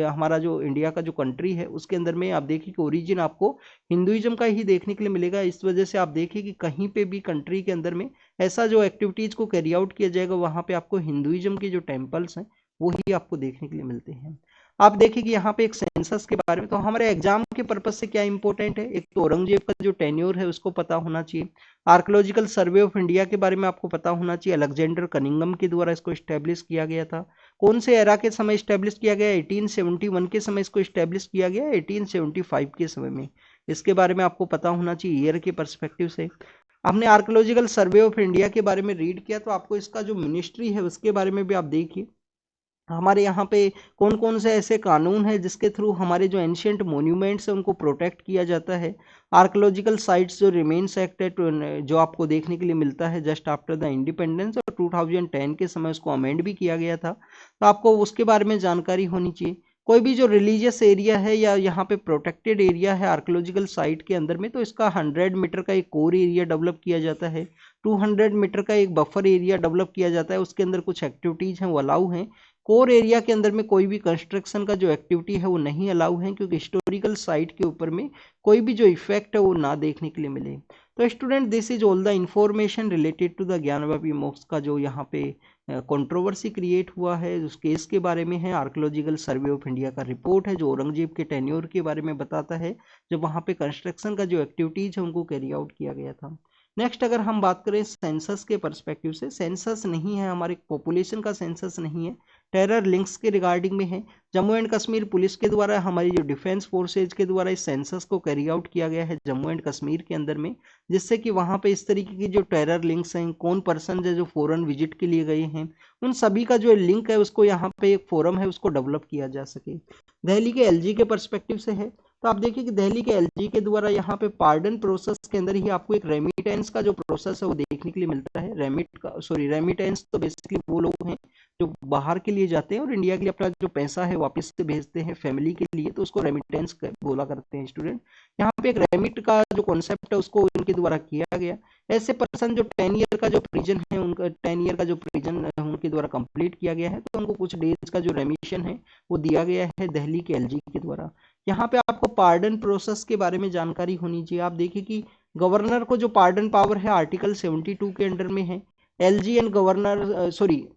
हमारा जो इंडिया का जो कंट्री है उसके अंदर में आप देखिए कि ओरिजिन आपको हिंदुइज्म का ही देखने के लिए मिलेगा। इस वजह से आप देखिए कि कहीं पे भी कंट्री के अंदर में ऐसा जो एक्टिविटीज को कैरी आउट किया जाएगा वहाँ पे आपको हिंदुइज्म के जो टेम्पल्स हैं वो ही आपको देखने के लिए मिलते हैं। आप देखिए कि यहाँ पे एक सेंसस के बारे में, तो हमारे एग्जाम के पर्पज से क्या इंपॉर्टेंट है, एक तो औरंगजेब का जो टेन्योर है उसको पता होना चाहिए। आर्कियोलॉजिकल सर्वे ऑफ इंडिया के बारे में आपको पता होना चाहिए। अलेक्जेंडर कनिंगम के द्वारा इसको स्टैब्लिश किया गया था। कौन से एरा के समय स्टैब्लिश किया गया? 1871 के समय इसको स्टैब्लिश किया गया, 1875 के समय में। इसके बारे में आपको पता होना चाहिए ईयर के परस्पेक्टिव से। हमने आर्कियोलॉजिकल सर्वे ऑफ इंडिया के बारे में रीड किया तो आपको इसका जो मिनिस्ट्री है उसके बारे में भी आप देखिए। हमारे यहाँ पे कौन कौन से ऐसे कानून हैं जिसके थ्रू हमारे जो एंशियंट मोन्यूमेंट्स हैं उनको प्रोटेक्ट किया जाता है। आर्कियोलॉजिकल साइट्स जो रिमेन्स एक्ट है जो आपको देखने के लिए मिलता है जस्ट आफ्टर द इंडिपेंडेंस, और 2010 के समय उसको अमेंड भी किया गया था। तो आपको उसके बारे में जानकारी होनी चाहिए। कोई भी जो रिलीजियस एरिया है या यहाँ पे प्रोटेक्टेड एरिया है आर्कियोलॉजिकल साइट के अंदर में, तो इसका 100 मीटर का एक कोर एरिया डेवलप किया जाता है, 200 मीटर का एक बफर एरिया डेवलप किया जाता है, उसके अंदर कुछ एक्टिविटीज हैं वो अलाउ हैं। कोर एरिया के अंदर में कोई भी कंस्ट्रक्शन का जो एक्टिविटी है वो नहीं अलाउ है, क्योंकि हिस्टोरिकल साइट के ऊपर में कोई भी जो इफेक्ट है वो ना देखने के लिए मिले। तो student, this is all the information related to the Gyanvapi मॉक्स का जो यहाँ पे कंट्रोवर्सी क्रिएट हुआ है, उस केस के बारे में है। आर्कियोलॉजिकल सर्वे ऑफ इंडिया का रिपोर्ट है जो औरंगजेब के टेन्योर के बारे में बताता है, जब वहाँ पे कंस्ट्रक्शन का जो एक्टिविटीज है उनको कैरी आउट किया गया था। नेक्स्ट अगर हम बात करें सेंसस के पर्सपेक्टिव से, सेंसस नहीं है हमारे पॉपुलेशन का सेंसस नहीं है, टेरर लिंक्स के रिगार्डिंग में है। जम्मू एंड कश्मीर पुलिस के द्वारा, हमारी जो डिफेंस फोर्सेज के द्वारा इस सेंसस को कैरी आउट किया गया है जम्मू एंड कश्मीर के अंदर में, जिससे कि वहाँ पे इस तरीके की जो टेरर लिंक्स हैं, कौन पर्सन है जो फॉरेन विजिट के लिए गए हैं, उन सभी का जो लिंक है उसको यहाँ पे एक फोरम है उसको डेवलप किया जा सके। दिल्ली के एलजी के पर्सपेक्टिव से है, तो आप देखिए कि दिल्ली के एलजी के द्वारा यहाँ पे पार्डन प्रोसेस के अंदर ही आपको एक रेमिटेंस का जो प्रोसेस है वो देखने के लिए मिलता है। रेमिटेंस तो बेसिकली वो लोग हैं जो बाहर के लिए जाते हैं और इंडिया के लिए अपना जो पैसा है वापस से भेजते हैं फैमिली के लिए, तो उसको रेमिटेंस बोला करते हैं स्टूडेंट। यहाँ पे एक रेमिट का जो कॉन्सेप्ट है उसको इनके द्वारा किया गया। ऐसे पर्सन जो 10 ईयर का जो प्रिजन है, उनका 10 ईयर का जो प्रिजन उनके द्वारा कंप्लीट किया गया है, तो उनको कुछ डेज का जो रेमिशन है वो दिया गया है दिल्ली के एलजी के द्वारा। यहाँ पे आपको पार्डन प्रोसेस के बारे में जानकारी होनी चाहिए। आप देखिए कि गवर्नर को जो पार्डन पावर है आर्टिकल 72 के अंडर में है। एलजी एंड गवर्नर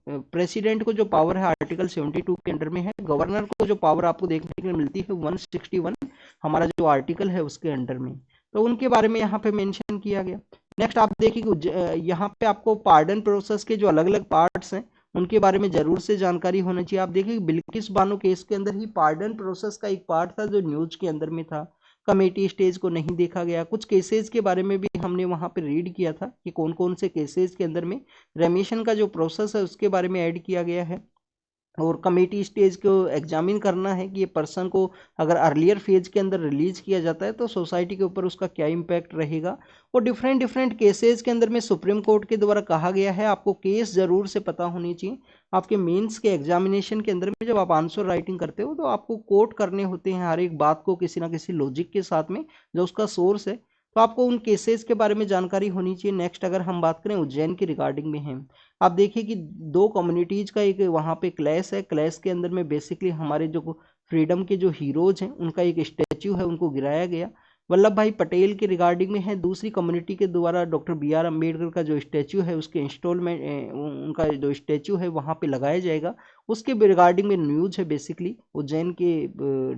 प्रेसिडेंट को जो पावर है आर्टिकल 72 के अंडर में है। गवर्नर को जो पावर आपको देखने के लिए मिलती है 161 हमारा जो आर्टिकल है उसके अंडर में, तो उनके बारे में यहाँ पे मेंशन किया गया। नेक्स्ट आप देखिए कि यहाँ पे आपको पार्डन प्रोसेस के जो अलग अलग पार्ट्स हैं उनके बारे में जरूर से जानकारी होनी चाहिए। आप देखिए बिल्किस बानो केस के अंदर ही पार्डन प्रोसेस का एक पार्ट था जो न्यूज के अंदर में था, कमेटी स्टेज को नहीं देखा गया। कुछ केसेस के बारे में भी हमने वहां पे रीड किया था कि कौन कौन से केसेस के अंदर में रेमिशन का जो प्रोसेस है उसके बारे में ऐड किया गया है, और कमेटी स्टेज को एग्जामिन करना है कि ये पर्सन को अगर अर्लियर फेज के अंदर रिलीज किया जाता है तो सोसाइटी के ऊपर उसका क्या इम्पैक्ट रहेगा। और डिफरेंट डिफरेंट केसेस के अंदर में सुप्रीम कोर्ट के द्वारा कहा गया है आपको केस जरूर से पता होनी चाहिए। आपके मेंस के एग्जामिनेशन के अंदर में जब आप आंसर राइटिंग करते हो तो आपको कोट करने होते हैं हर एक बात को किसी ना किसी लॉजिक के साथ में जो उसका सोर्स है, तो आपको उन केसेस के बारे में जानकारी होनी चाहिए। नेक्स्ट अगर हम बात करें उज्जैन के रिगार्डिंग में है, आप देखिए कि दो कम्युनिटीज का एक वहाँ पे क्लैश है। क्लैश के अंदर में बेसिकली हमारे जो फ्रीडम के जो हीरोज हैं उनका एक स्टैच्यू है उनको गिराया गया। वल्लभ भाई पटेल के रिगार्डिंग में है, दूसरी कम्युनिटी के द्वारा डॉक्टर BR अम्बेडकर का जो स्टैच्यू है उसके इंस्टॉलमेंट उनका जो स्टैच्यू है वहाँ पे लगाया जाएगा, उसके रिगार्डिंग में न्यूज है बेसिकली उज्जैन के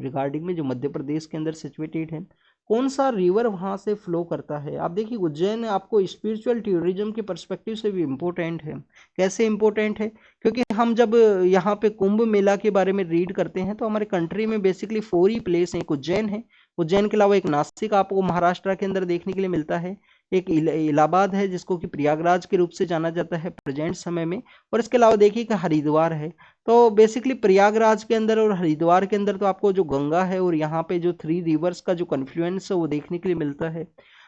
रिगार्डिंग में जो मध्य प्रदेश के अंदर सिचुएटेड है। कौन सा रिवर वहाँ से फ्लो करता है, आप देखिए उज्जैन आपको स्पिरिचुअल टूरिज्म के पर्सपेक्टिव से भी इम्पोर्टेंट है। कैसे इम्पोर्टेंट है, क्योंकि हम जब यहाँ पे कुंभ मेला के बारे में रीड करते हैं तो हमारे कंट्री में बेसिकली 4 ही प्लेस हैं। एक उज्जैन है, उज्जैन के अलावा एक नासिक आपको महाराष्ट्र के अंदर देखने के लिए मिलता है, एक इलाहाबाद है जिसको कि प्रयागराज के रूप से जाना जाता है प्रेजेंट समय में, और इसके अलावा देखिए कि हरिद्वार है। तो बेसिकली प्रयागराज के अंदर और हरिद्वार के अंदर तो आपको जो गंगा है और यहाँ पे जो 3 रिवर्स का जो कन्फ्लुएंस है वो देखने के लिए मिलता है।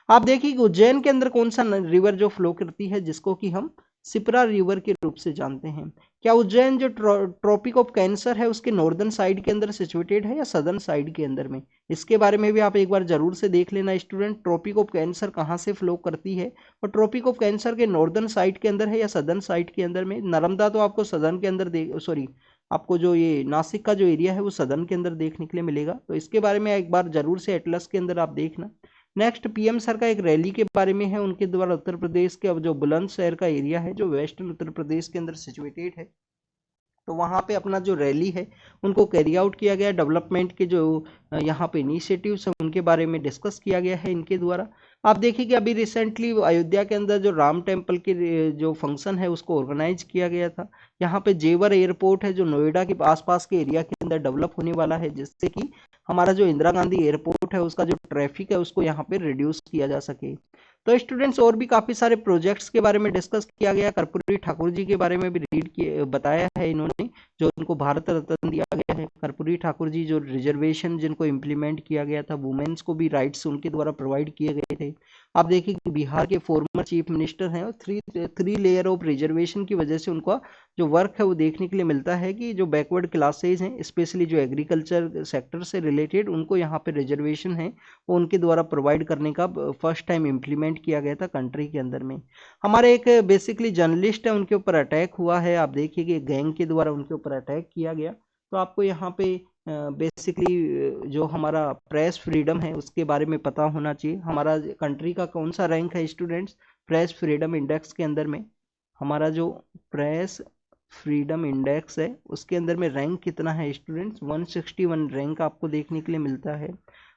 आप देखिए कि उज्जैन के अंदर कौन सा रिवर जो फ्लो करती है जिसको कि हम सिप्रा रिवर के रूप से जानते हैं। क्या उज्जैन जो ट्रॉपिक ऑफ कैंसर है उसके नॉर्दर्न साइड के अंदर सिचुएटेड है या सदर्न साइड के अंदर में, इसके बारे में भी आप एक बार जरूर से देख लेना स्टूडेंट। ट्रॉपिक ऑफ कैंसर कहाँ से फ्लो करती है और ट्रॉपिक ऑफ कैंसर के नॉर्दर्न साइड के अंदर है या सदर्न साइड के अंदर में। नर्मदा तो आपको सदर्न के अंदर आपको जो ये नासिक का जो एरिया है वो सदर्न के अंदर देखने के लिए मिलेगा, तो इसके बारे में एक बार जरूर से एटलस के अंदर आप देखना। नेक्स्ट पीएम सर का एक रैली के बारे में है, उनके द्वारा उत्तर प्रदेश के अब जो बुलंदशहर का एरिया है जो वेस्टर्न उत्तर प्रदेश के अंदर सिचुएटेड है, तो वहाँ पे अपना जो रैली है उनको कैरी आउट किया गया। डेवलपमेंट के जो यहाँ पे इनिशिएटिव्स हैं उनके बारे में डिस्कस किया गया है इनके द्वारा। आप देखिए कि अभी रिसेंटली अयोध्या के अंदर जो राम टेम्पल के जो फंक्शन है उसको ऑर्गेनाइज किया गया था। यहाँ पे जेवर एयरपोर्ट है जो नोएडा के आसपास के एरिया के अंदर डेवलप होने वाला है, जिससे कि हमारा जो इंदिरा गांधी एयरपोर्ट है उसका जो ट्रैफिक है उसको यहाँ पे रिड्यूस किया जा सके। तो स्टूडेंट्स और भी काफ़ी सारे प्रोजेक्ट्स के बारे में डिस्कस किया गया। कर्पूरी ठाकुर जी के बारे में भी रीड किए बताया है इन्होंने, जो उनको भारत रत्न दिया गया है। कर्पूरी ठाकुर जी जो रिजर्वेशन जिनको इम्प्लीमेंट किया गया था, वुमेन्स को भी राइट्स उनके द्वारा प्रोवाइड किए गए थे। आप देखिए कि बिहार के फॉर्मर चीफ मिनिस्टर हैं और थ्री लेयर ऑफ रिजर्वेशन की वजह से उनका जो वर्क है वो देखने के लिए मिलता है कि जो बैकवर्ड क्लासेज हैं, स्पेशली जो एग्रीकल्चर सेक्टर से रिलेटेड, उनको यहाँ पे रिजर्वेशन है वो उनके द्वारा प्रोवाइड करने का फर्स्ट टाइम इम्प्लीमेंट किया गया था कंट्री के अंदर में। हमारे एक बेसिकली जर्नलिस्ट है, उनके ऊपर अटैक हुआ है, आप देखिए कि गैंग के द्वारा उनके ऊपर अटैक किया गया। तो आपको यहाँ पे बेसिकली जो हमारा प्रेस फ्रीडम है उसके बारे में पता होना चाहिए। हमारा कंट्री का कौन सा रैंक है स्टूडेंट्स प्रेस फ्रीडम इंडेक्स के अंदर में? हमारा जो प्रेस फ्रीडम इंडेक्स है उसके अंदर में रैंक कितना है स्टूडेंट्स? 161 रैंक आपको देखने के लिए मिलता है।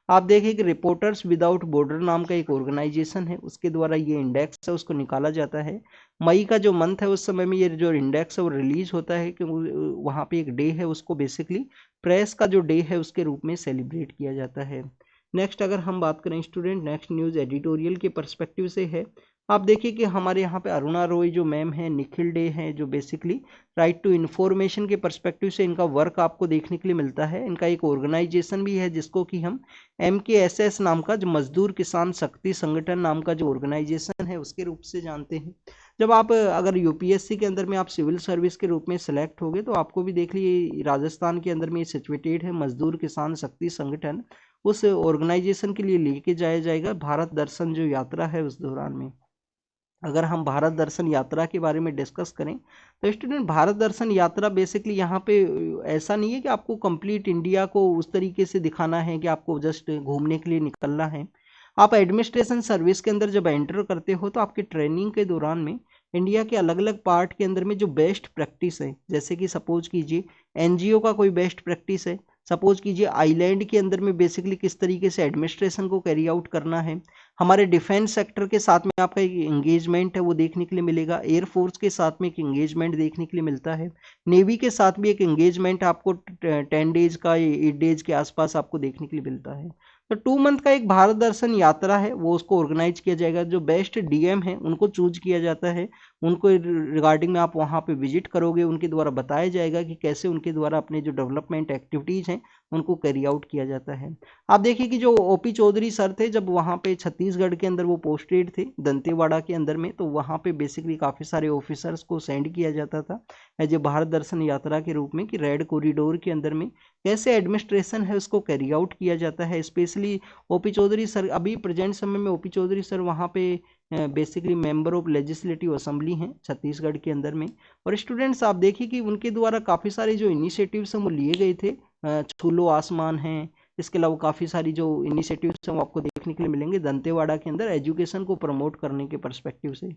आप देखिए कि रिपोर्टर्स विदाउट बॉर्डर नाम का एक ऑर्गेनाइजेशन है, उसके द्वारा ये इंडेक्स है उसको निकाला जाता है। मई का जो मंथ है उस समय में ये जो इंडेक्स है वो रिलीज होता है कि वहाँ पे एक डे है, उसको बेसिकली प्रेस का जो डे है उसके रूप में सेलिब्रेट किया जाता है। नेक्स्ट अगर हम बात करें स्टूडेंट, नेक्स्ट न्यूज़ एडिटोरियल के पर्सपेक्टिव से है। आप देखिए कि हमारे यहाँ पे अरुणा रॉय जो मैम है, निखिल डे हैं, जो बेसिकली राइट टू इन्फॉर्मेशन के पर्सपेक्टिव से इनका वर्क आपको देखने के लिए मिलता है। इनका एक ऑर्गेनाइजेशन भी है जिसको कि हम MKSS नाम का, जो मजदूर किसान शक्ति संगठन नाम का जो ऑर्गेनाइजेशन है उसके रूप से जानते हैं। जब आप अगर UPSC के अंदर में आप सिविल सर्विस के रूप में सिलेक्ट होगे तो आपको भी देख लीजिए राजस्थान के अंदर में सिचुएटेड है मजदूर किसान शक्ति संगठन, उस ऑर्गेनाइजेशन के लिए लेके जाया जाएगा भारत दर्शन जो यात्रा है उस दौरान में। अगर हम भारत दर्शन यात्रा के बारे में डिस्कस करें तो स्टूडेंट भारत दर्शन यात्रा बेसिकली यहाँ पे ऐसा नहीं है कि आपको कंप्लीट इंडिया को उस तरीके से दिखाना है कि आपको जस्ट घूमने के लिए निकलना है। आप एडमिनिस्ट्रेशन सर्विस के अंदर जब एंटर करते हो तो आपके ट्रेनिंग के दौरान में इंडिया के अलग अलग पार्ट के अंदर में जो बेस्ट प्रैक्टिस है, जैसे कि सपोज कीजिए NGO का कोई बेस्ट प्रैक्टिस है, सपोज कीजिए आइलैंड के अंदर में बेसिकली किस तरीके से एडमिनिस्ट्रेशन को कैरी आउट करना है, हमारे डिफेंस सेक्टर के साथ में आपका एक एंगेजमेंट है वो देखने के लिए मिलेगा, एयरफोर्स के साथ में एक एंगेजमेंट देखने के लिए मिलता है, नेवी के साथ भी एक एंगेजमेंट आपको 10 डेज का 8 डेज के आसपास आपको देखने के लिए मिलता है। तो 2 मंथ का एक भारत दर्शन यात्रा है वो उसको ऑर्गेनाइज किया जाएगा। जो बेस्ट DM है उनको चूज किया जाता है, उनको रिगार्डिंग में आप वहाँ पे विजिट करोगे, उनके द्वारा बताया जाएगा कि कैसे उनके द्वारा अपने जो डेवलपमेंट एक्टिविटीज़ हैं उनको कैरी आउट किया जाता है। आप देखिए कि जो OP चौधरी सर थे जब वहाँ पे छत्तीसगढ़ के अंदर वो पोस्टेड थे दंतेवाड़ा के अंदर में, तो वहाँ पे बेसिकली काफ़ी सारे ऑफिसर्स को सेंड किया जाता था एज ए भारत दर्शन यात्रा के रूप में कि रेड कॉरिडोर के अंदर में कैसे एडमिनिस्ट्रेशन है उसको कैरी आउट किया जाता है। स्पेशली OP चौधरी सर अभी प्रेजेंट समय में OP चौधरी सर वहाँ पे basically member of legislative assembly हैं छत्तीसगढ़ के अंदर में। और स्टूडेंट्स आप देखिए कि उनके द्वारा काफ़ी सारे जो इनिशिएटिव्स हैं वो लिए गए थे, छूलो आसमान हैं, इसके अलावा काफ़ी सारी जो इनिशिएटिव्स हैं वो आपको देखने के लिए मिलेंगे दंतेवाड़ा के अंदर एजुकेशन को प्रमोट करने के पर्सपेक्टिव से।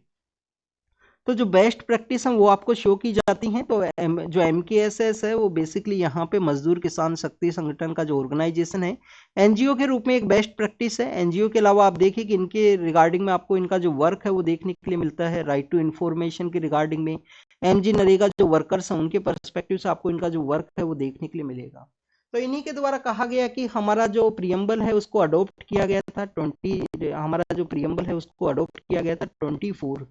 तो जो बेस्ट प्रैक्टिस है वो आपको शो की जाती हैं। तो जो MKSS है वो बेसिकली यहाँ पे मजदूर किसान शक्ति संगठन का जो ऑर्गेनाइजेशन है NGO के रूप में एक बेस्ट प्रैक्टिस है। NGO के अलावा आप देखिए कि इनके रिगार्डिंग में आपको इनका जो वर्क है वो देखने के लिए मिलता है राइट टू इन्फॉर्मेशन के रिगार्डिंग में। MG नरेगा जो वर्कर्स हैं उनके परस्पेक्टिव से आपको इनका जो वर्क है वो देखने के लिए मिलेगा। तो इन्हीं के द्वारा कहा गया कि हमारा जो प्रियम्बल है उसको अडोप्ट किया गया था 20, हमारा जो प्रियम्बल है उसको अडोप्ट किया गया था 22nd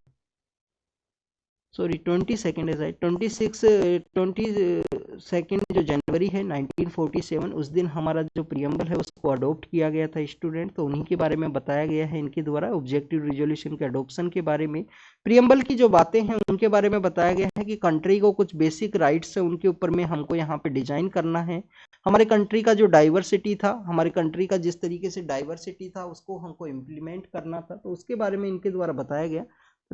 है, 22nd जो जनवरी है 1947 उस दिन हमारा जो प्रियम्बल है उसको अडोप्ट किया गया था स्टूडेंट। तो उन्हीं के बारे में बताया गया है इनके द्वारा ऑब्जेक्टिव रिजोल्यूशन के अडोप्शन के बारे में। प्रियम्बल की जो बातें हैं उनके बारे में बताया गया है कि कंट्री को कुछ बेसिक राइट्स है उनके ऊपर में हमको यहाँ पे डिजाइन करना है। हमारे कंट्री का जो डाइवर्सिटी था, हमारे कंट्री का जिस तरीके से डाइवर्सिटी था उसको हमको इम्प्लीमेंट करना था, तो उसके बारे में इनके द्वारा बताया गया।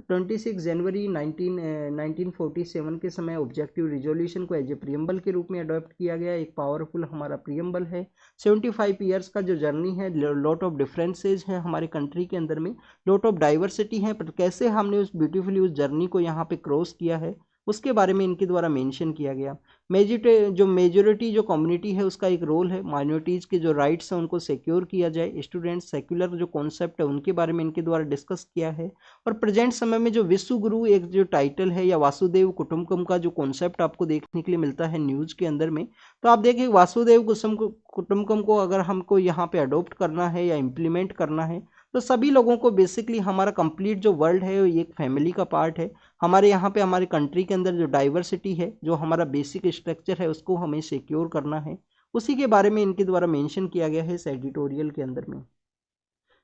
26 जनवरी 1947 के समय ऑब्जेक्टिव रिजोल्यूशन को एज ए प्रियम्बल के रूप में अडॉप्ट किया गया। एक पावरफुल हमारा प्रियम्बल है। 75 ईयर्स का जो जर्नी है, लॉट ऑफ डिफरेंसेज है हमारे कंट्री के अंदर में, लॉट ऑफ डाइवर्सिटी है, पर कैसे हमने उस ब्यूटीफुली उस जर्नी को यहाँ पे क्रॉस किया है उसके बारे में इनके द्वारा मेंशन किया गया। मेजोरिटी जो कम्युनिटी है उसका एक रोल है, माइनॉरिटीज़ के जो राइट्स हैं उनको सिक्योर किया जाए। स्टूडेंट्स सेक्युलर जो कॉन्सेप्ट है उनके बारे में इनके द्वारा डिस्कस किया है। और प्रेजेंट समय में जो विश्व गुरु एक जो टाइटल है या वासुदेव कुटुंबकम का जो कॉन्सेप्ट आपको देखने के लिए मिलता है न्यूज़ के अंदर में, तो आप देखिए वासुदेव कुटुंबकम को अगर हमको यहाँ पे अडोप्ट करना है या इम्प्लीमेंट करना है तो सभी लोगों को बेसिकली हमारा कंप्लीट जो वर्ल्ड है ये एक फैमिली का पार्ट है। हमारे यहाँ पे हमारे कंट्री के अंदर जो डाइवर्सिटी है, जो हमारा बेसिक स्ट्रक्चर है उसको हमें सिक्योर करना है, उसी के बारे में इनके द्वारा मेंशन किया गया है इस एडिटोरियल के अंदर में।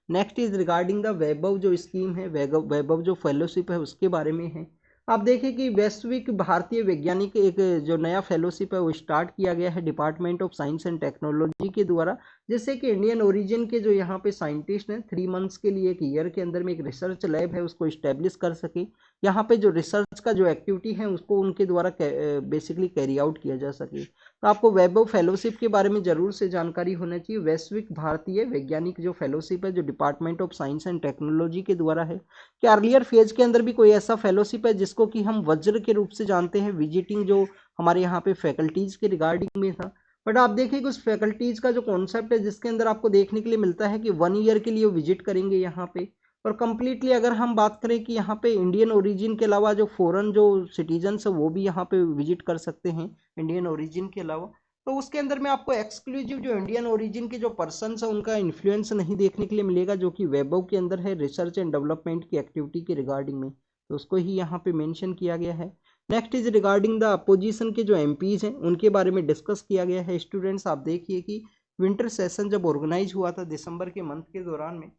नेक्स्ट इज रिगार्डिंग द वैभव जो स्कीम है, वैभव जो फेलोशिप है उसके बारे में है। आप देखिए कि वैश्विक भारतीय वैज्ञानिक एक जो नया फेलोशिप है वो स्टार्ट किया गया है department of science and technology के द्वारा, जिससे कि इंडियन ओरिजिन के जो यहाँ पे साइंटिस्ट हैं 3 मंथ्स के लिए, एक ईयर के अंदर में एक रिसर्च लैब है उसको इस्टेब्लिश कर सके। यहाँ पे जो रिसर्च का जो एक्टिविटी है उसको उनके द्वारा बेसिकली कैरी आउट किया जा सके। तो आपको वैभव फेलोशिप के बारे में जरूर से जानकारी होना चाहिए। वैश्विक भारतीय वैज्ञानिक जो फेलोशिप है जो department of science and technology के द्वारा है। क्या अर्लियर फेज के अंदर भी कोई ऐसा फेलोशिप है जिसको कि हम वज्र के रूप से जानते हैं, विजिटिंग जो हमारे यहाँ पे फैकल्टीज के रिगार्डिंग में था। बट आप देखिए कि उस फैकल्टीज का जो कॉन्सेप्ट है जिसके अंदर आपको देखने के लिए मिलता है कि 1 ईयर के लिए वो विजिट करेंगे यहाँ पे। और कंप्लीटली अगर हम बात करें कि यहाँ पे इंडियन ओरिजिन के अलावा जो फॉरेन जो सिटीजन्स है वो भी यहाँ पे विजिट कर सकते हैं इंडियन ओरिजिन के अलावा। तो उसके अंदर में आपको एक्सक्लूसिव जो इंडियन ओरिजिन के जो पर्सन्स है उनका इन्फ्लुएंस नहीं देखने के लिए मिलेगा, जो कि वैभव के अंदर है रिसर्च एंड डेवलपमेंट की एक्टिविटी के रिगार्डिंग में। तो उसको ही यहाँ पे मेंशन किया गया है। Next is regarding the opposition के जो एमपीज हैं उनके बारे में डिस्कस किया गया है। स्टूडेंट्स आप देखिए कि विंटर सेशन जब ऑर्गेनाइज हुआ था दिसंबर के मंथ के दौरान में,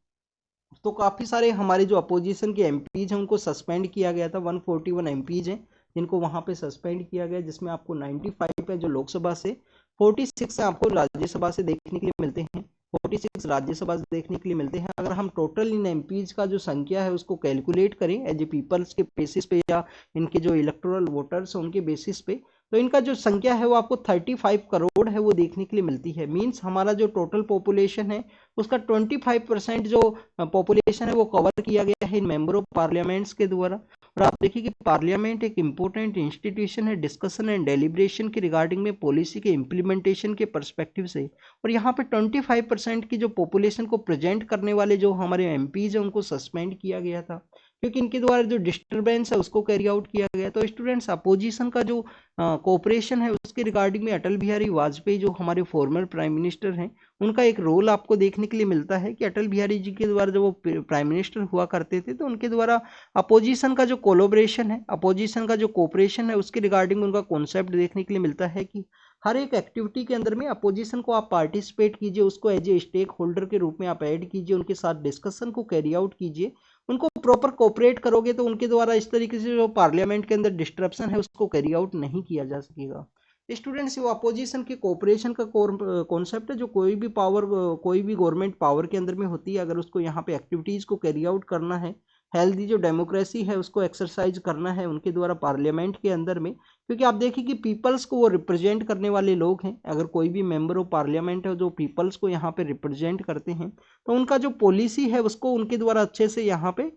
तो काफ़ी सारे हमारे जो अपोजिशन के एमपीज हैं उनको सस्पेंड किया गया था। 141 एमपीज हैं जिनको वहाँ पे सस्पेंड किया गया, जिसमें आपको 95 है जो लोकसभा से, 46 आपको राज्यसभा से देखने के लिए मिलते हैं, 46 राज्यसभा से देखने के लिए मिलते हैं। अगर हम टोटल इन एमपीज का जो संख्या है उसको कैलकुलेट करें एज ए पीपल्स के बेसिस पे या इनके जो इलेक्टोरल वोटर्स हैं उनके बेसिस पे, तो इनका जो संख्या है वो आपको 35 करोड़ है वो देखने के लिए मिलती है। मीन्स हमारा जो टोटल पॉपुलेशन है उसका 25% जो पॉपुलेशन है वो कवर किया गया है इन मेंबर ऑफ पार्लियामेंट्स के द्वारा। और आप देखिए कि पार्लियामेंट एक इंपॉर्टेंट इंस्टीट्यूशन है डिस्कशन एंड डेलिब्रेशन के रिगार्डिंग में पॉलिसी के इम्प्लीमेंटेशन के परस्पेक्टिव से। और यहाँ पे 25% की जो पॉपुलेशन को प्रेजेंट करने वाले जो हमारे एमपीज हैं उनको सस्पेंड किया गया था, क्योंकि इनके द्वारा जो डिस्टर्बेंस है उसको कैरी आउट किया गया। तो स्टूडेंट्स अपोजिशन का जो कोऑपरेशन है उसके रिगार्डिंग में अटल बिहारी वाजपेयी जो हमारे फॉर्मर प्राइम मिनिस्टर हैं उनका एक रोल आपको देखने के लिए मिलता है कि अटल बिहारी जी के द्वारा जब वो प्राइम मिनिस्टर हुआ करते थे तो उनके द्वारा अपोजिशन का जो कोलोब्रेशन है, अपोजिशन का जो कोऑपरेशन है उसके रिगार्डिंग उनका कॉन्सेप्ट देखने के लिए मिलता है कि हर एक एक्टिविटी के अंदर में अपोजिशन को आप पार्टिसिपेट कीजिए, उसको एज ए स्टेक होल्डर के रूप में आप ऐड कीजिए, उनके साथ डिस्कशन को कैरी आउट कीजिए, उनको प्रॉपर कोऑपरेट करोगे तो उनके द्वारा इस तरीके से जो पार्लियामेंट के अंदर डिस्ट्रप्शन है उसको कैरी आउट नहीं किया जा सकेगा। स्टूडेंट्स वो अपोजिशन के कोऑपरेशन का कॉन्सेप्ट है, जो कोई भी पावर, कोई भी गवर्नमेंट पावर के अंदर में होती है, अगर उसको यहाँ पे एक्टिविटीज़ को कैरी आउट करना है, हेल्दी जो डेमोक्रेसी है उसको एक्सरसाइज करना है उनके द्वारा पार्लियामेंट के अंदर में, क्योंकि आप देखिए कि पीपल्स को वो रिप्रेजेंट करने वाले लोग हैं। अगर कोई भी मेंबर ऑफ पार्लियामेंट है जो पीपल्स को यहाँ पे रिप्रेजेंट करते हैं तो उनका जो पॉलिसी है उसको उनके द्वारा अच्छे से यहाँ पे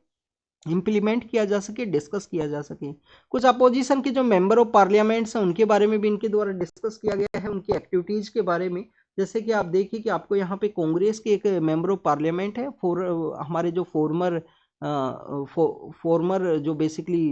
इम्प्लीमेंट किया जा सके, डिस्कस किया जा सके। कुछ अपोजिशन के जो मेंबर ऑफ पार्लियामेंट्स हैं उनके बारे में भी इनके द्वारा डिस्कस किया गया है, उनकी एक्टिविटीज़ के बारे में। जैसे कि आप देखिए कि आपको यहाँ पे कांग्रेस के एक मेंबर ऑफ पार्लियामेंट है, हमारे जो फॉर्मर जो बेसिकली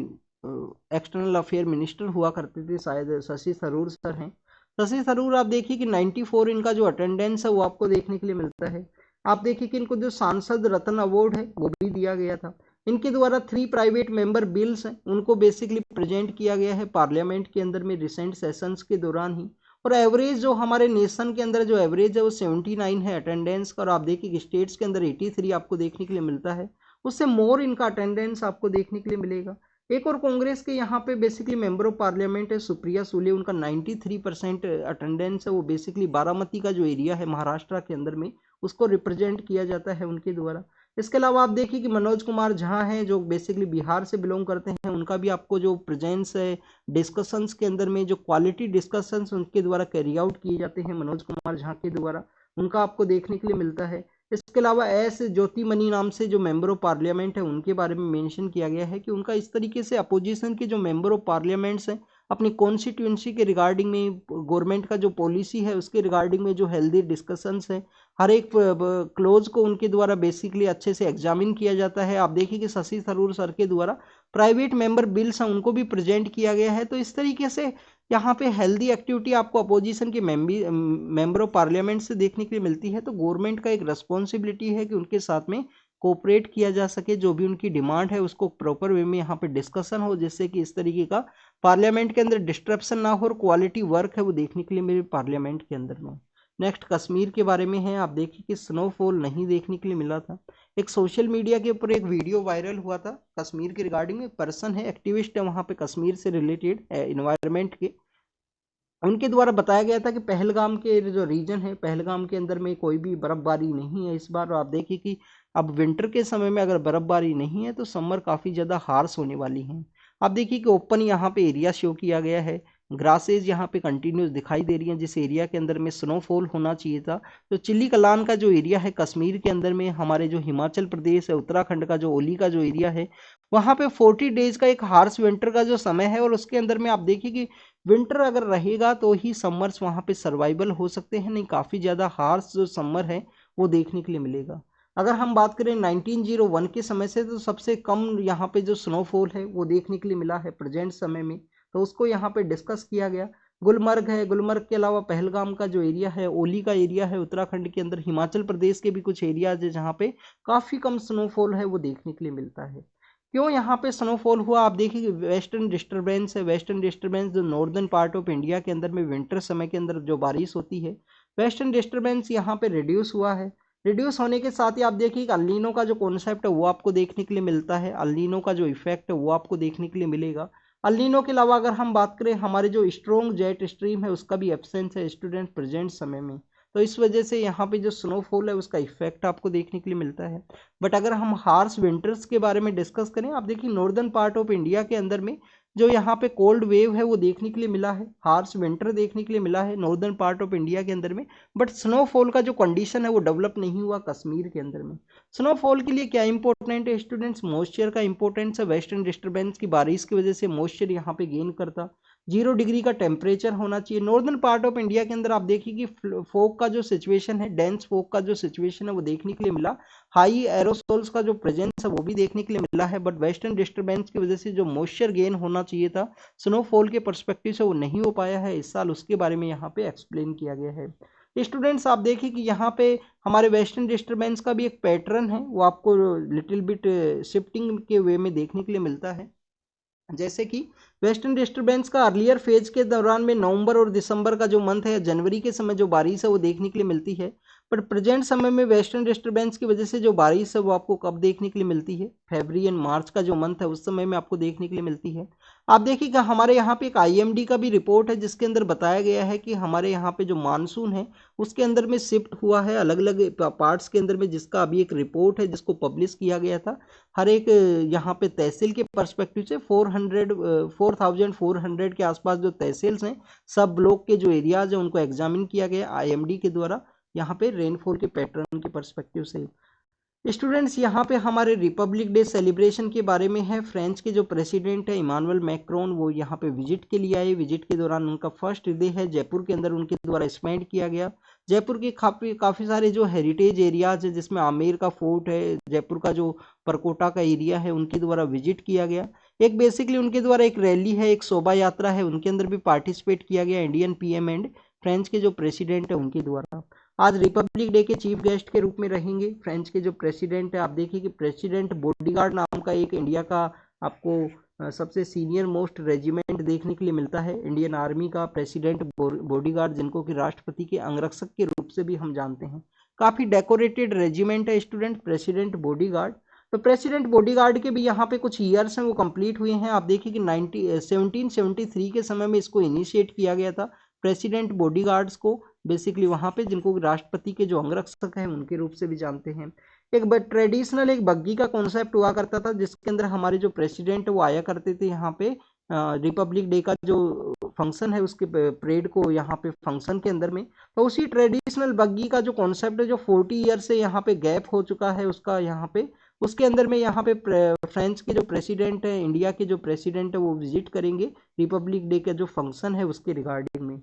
एक्सटर्नल अफेयर मिनिस्टर हुआ करते थे, शायद शशि थरूर सर हैं। शशि थरूर आप देखिए कि 94 इनका जो अटेंडेंस है वो आपको देखने के लिए मिलता है। आप देखिए कि इनको जो सांसद रत्न अवार्ड है वो भी दिया गया था। इनके द्वारा 3 प्राइवेट मेंबर बिल्स हैं उनको बेसिकली प्रेजेंट किया गया है पार्लियामेंट के अंदर में रिसेंट सेशंस के दौरान ही। और एवरेज जो हमारे नेशन के अंदर जो एवरेज है वो 79 है अटेंडेंस का, और आप देखिए कि स्टेट्स के अंदर 83 आपको देखने के लिए मिलता है, उससे मोर इनका अटेंडेंस आपको देखने के लिए मिलेगा। एक और कांग्रेस के यहाँ पे बेसिकली मेंबर ऑफ पार्लियामेंट है सुप्रिया सुले, उनका 93% अटेंडेंस है, वो बेसिकली बारामती का जो एरिया है महाराष्ट्र के अंदर में उसको रिप्रेजेंट किया जाता है उनके द्वारा। इसके अलावा आप देखिए कि मनोज कुमार झा हैं जो बेसिकली बिहार से बिलोंग करते हैं, उनका भी आपको जो प्रेजेंस है डिस्कशंस के अंदर में, जो क्वालिटी डिस्कशंस उनके द्वारा कैरी आउट किए जाते हैं मनोज कुमार झा के द्वारा, उनका आपको देखने के लिए मिलता है। इसके अलावा एस ज्योतिमणि नाम से जो मेंबर ऑफ पार्लियामेंट है उनके बारे में मेंशन किया गया है कि उनका इस तरीके से अपोजिशन के जो मेंबर ऑफ पार्लियामेंट्स हैं अपनी कॉन्स्टिट्यूंसी के रिगार्डिंग में, गवर्नमेंट का जो पॉलिसी है उसके रिगार्डिंग में जो हेल्दी डिस्कशंस है, हर एक क्लोज को उनके द्वारा बेसिकली अच्छे से एग्जामिन किया जाता है। आप देखिए कि शशि थरूर सर के द्वारा प्राइवेट मेंबर बिल्स हैं उनको भी प्रेजेंट किया गया है। तो इस तरीके से यहाँ पे हेल्दी एक्टिविटी आपको अपोजिशन के मेंबर ऑफ पार्लियामेंट से देखने के लिए मिलती है। तो गवर्नमेंट का एक रिस्पॉन्सिबिलिटी है कि उनके साथ में कोऑपरेट किया जा सके, जो भी उनकी डिमांड है उसको प्रॉपर वे में यहाँ पे डिस्कशन हो, जिससे कि इस तरीके का पार्लियामेंट के अंदर डिस्ट्रप्शन ना हो और क्वालिटी वर्क है वो देखने के लिए मेरे पार्लियामेंट के अंदर में। नेक्स्ट कश्मीर के बारे में है, आप देखिए कि स्नोफॉल नहीं देखने के लिए मिला था। एक सोशल मीडिया के ऊपर एक वीडियो वायरल हुआ था कश्मीर के रिगार्डिंग, एक पर्सन है, एक्टिविस्ट है वहाँ पे कश्मीर से रिलेटेड इन्वायरमेंट के, उनके द्वारा बताया गया था कि पहलगाम के जो रीजन है, पहलगाम के अंदर में कोई भी बर्फबारी नहीं है इस बार। आप देखिए कि अब विंटर के समय में अगर बर्फबारी नहीं है तो समर काफ़ी ज़्यादा हार्श होने वाली है। आप देखिए कि ओपन यहाँ पे एरिया शो किया गया है, ग्रासेज यहाँ पे कंटिन्यूस दिखाई दे रही हैं जिस एरिया के अंदर में स्नोफॉल होना चाहिए था। तो चिल्ली कलान का जो एरिया है कश्मीर के अंदर में, हमारे जो हिमाचल प्रदेश है, उत्तराखंड का जो ओली का जो एरिया है, वहाँ पे 40 डेज का एक हार्श विंटर का जो समय है, और उसके अंदर में आप देखिए कि विंटर अगर रहेगा तो ही समर्स वहाँ पे सर्वाइवल हो सकते हैं, नहीं काफ़ी ज़्यादा हार्श जो समर है वो देखने के लिए मिलेगा। अगर हम बात करें 1901 के समय से, तो सबसे कम यहाँ पे जो स्नोफॉल है वो देखने के लिए मिला है प्रेजेंट समय में, तो उसको यहाँ पे डिस्कस किया गया। गुलमर्ग है, गुलमर्ग के अलावा पहलगाम का जो एरिया है, ओली का एरिया है उत्तराखंड के अंदर, हिमाचल प्रदेश के भी कुछ एरियाज है जहाँ पे काफ़ी कम स्नोफॉल है वो देखने के लिए मिलता है। क्यों यहाँ पे स्नोफॉल हुआ, आप देखिए वेस्टर्न डिस्टर्बेंस है, वेस्टर्न डिस्टर्बेंस जो नॉर्दर्न पार्ट ऑफ इंडिया के अंदर में विंटर समय के अंदर जो बारिश होती है, वेस्टर्न डिस्टर्बेंस यहाँ पे रिड्यूस हुआ है। रिड्यूस होने के साथ ही आप देखिए कि अल्नीनो का जो कॉन्सेप्ट है वो आपको देखने के लिए मिलता है, अल्नीनो का जो इफेक्ट है वो आपको देखने के लिए मिलेगा। अल्नीनो के अलावा अगर हम बात करें हमारे जो स्ट्रॉन्ग जेट स्ट्रीम है उसका भी एब्सेंस है स्टूडेंट प्रेजेंट समय में, तो इस वजह से यहाँ पे जो स्नोफॉल है उसका इफेक्ट आपको देखने के लिए मिलता है। बट अगर हम हार्श विंटर्स के बारे में डिस्कस करें, आप देखिए नॉर्दर्न पार्ट ऑफ इंडिया के अंदर में जो यहाँ पे कोल्ड वेव है वो देखने के लिए मिला है, हार्श विंटर देखने के लिए मिला है नॉर्दर्न पार्ट ऑफ इंडिया के अंदर में, बट स्नोफॉल का जो कंडीशन है वो डेवलप नहीं हुआ कश्मीर के अंदर में। स्नोफॉल के लिए क्या इंपॉर्टेंट है स्टूडेंट्स, मॉइस्चर का इंपॉर्टेंस है, वेस्टर्न डिस्टर्बेंस की बारिश की वजह से मॉइस्चर यहाँ पे गेन करता, 0 डिग्री का टेम्परेचर होना चाहिए। नॉर्दर्न पार्ट ऑफ इंडिया के अंदर आप देखिए कि फोक का जो सिचुएशन है, डेंस फोक का जो सिचुएशन है वो देखने के लिए मिला, हाई एरोसोल्स का जो प्रेजेंस है वो भी देखने के लिए मिला है, बट वेस्टर्न डिस्टर्बेंस की वजह से जो मॉइस्चर गेन होना चाहिए था स्नोफॉल के परस्पेक्टिव से वो नहीं हो पाया है इस साल, उसके बारे में यहाँ पे एक्सप्लेन किया गया है। स्टूडेंट्स आप देखिए कि यहाँ पे हमारे वेस्टर्न डिस्टर्बेंस का भी एक पैटर्न है वो आपको लिटिल बिट शिफ्टिंग के वे में देखने के लिए मिलता है। जैसे कि वेस्टर्न डिस्टर्बेंस का अर्लियर फेज के दौरान में नवंबर और दिसंबर का जो मंथ है, जनवरी के समय जो बारिश है वो देखने के लिए मिलती है, पर प्रेजेंट समय में वेस्टर्न डिस्टर्बेंस की वजह से जो बारिश है वो आपको कब देखने के लिए मिलती है, फरवरी एंड मार्च का जो मंथ है उस समय में आपको देखने के लिए मिलती है। आप देखिएगा हमारे यहाँ पे एक आईएमडी का भी रिपोर्ट है जिसके अंदर बताया गया है कि हमारे यहाँ पे जो मानसून है उसके अंदर में शिफ्ट हुआ है अलग अलग पार्ट्स के अंदर में, जिसका अभी एक रिपोर्ट है जिसको पब्लिश किया गया था। हर एक यहाँ पे तहसील के परस्पेक्टिव से 4400 के आसपास जो तहसील्स हैं, सब ब्लॉक के जो एरियाज हैं उनको एग्जामिन किया गया आईएमडी के द्वारा, यहाँ पे रेनफॉल के पैटर्न के परस्पेक्टिव से। स्टूडेंट्स यहाँ पे हमारे रिपब्लिक डे सेलिब्रेशन के बारे में है। फ्रांस के जो प्रेसिडेंट है इमानुएल मैक्रोन वो यहाँ पे विजिट के लिए आए, विजिट के दौरान उनका फर्स्ट डे है जयपुर के अंदर उनके द्वारा स्पेंड किया गया। जयपुर के काफ़ी सारे जो हेरिटेज एरियाज है जिसमें आमेर का फोर्ट है, जयपुर का जो परकोटा का एरिया है उनके द्वारा विजिट किया गया। एक बेसिकली उनके द्वारा एक रैली है, एक शोभा यात्रा है, उनके अंदर भी पार्टिसिपेट किया गया इंडियन पीएम एंड फ्रांस के जो प्रेसिडेंट है उनके द्वारा। आज रिपब्लिक डे के चीफ गेस्ट के रूप में रहेंगे फ्रेंच के जो प्रेसिडेंट है। आप देखिए कि प्रेसिडेंट बॉडीगार्ड नाम का एक इंडिया का आपको सबसे सीनियर मोस्ट रेजिमेंट देखने के लिए मिलता है, इंडियन आर्मी का प्रेसिडेंट बॉडीगार्ड, जिनको कि राष्ट्रपति के अंगरक्षक के रूप से भी हम जानते हैं। काफ़ी डेकोरेटेड रेजिमेंट है स्टूडेंट प्रेसिडेंट बॉडीगार्ड। तो प्रेसिडेंट बॉडीगार्ड के भी यहाँ पे कुछ ईयर्स हैं वो कंप्लीट हुए हैं। आप देखिए कि 1773 के समय में इसको इनिशिएट किया गया था, प्रेसिडेंट बॉडीगार्ड्स को बेसिकली वहाँ पे, जिनको राष्ट्रपति के जो अंगरक्षक हैं उनके रूप से भी जानते हैं। एक ट्रेडिशनल एक बग्गी का कॉन्सेप्ट हुआ करता था जिसके अंदर हमारे जो प्रेसिडेंट वो आया करते थे यहाँ पे रिपब्लिक डे का जो फंक्शन है उसके परेड को यहाँ पे फंक्शन के अंदर में। तो उसी ट्रेडिशनल बग्गी का जो कॉन्सेप्ट है जो 40 ईयर से यहाँ पे गैप हो चुका है उसका यहाँ पे, उसके अंदर में यहाँ पे फ्रांस के जो प्रेसिडेंट है, इंडिया के जो प्रेसिडेंट है वो विजिट करेंगे रिपब्लिक डे का जो फंक्शन है उसके रिगार्डिंग में।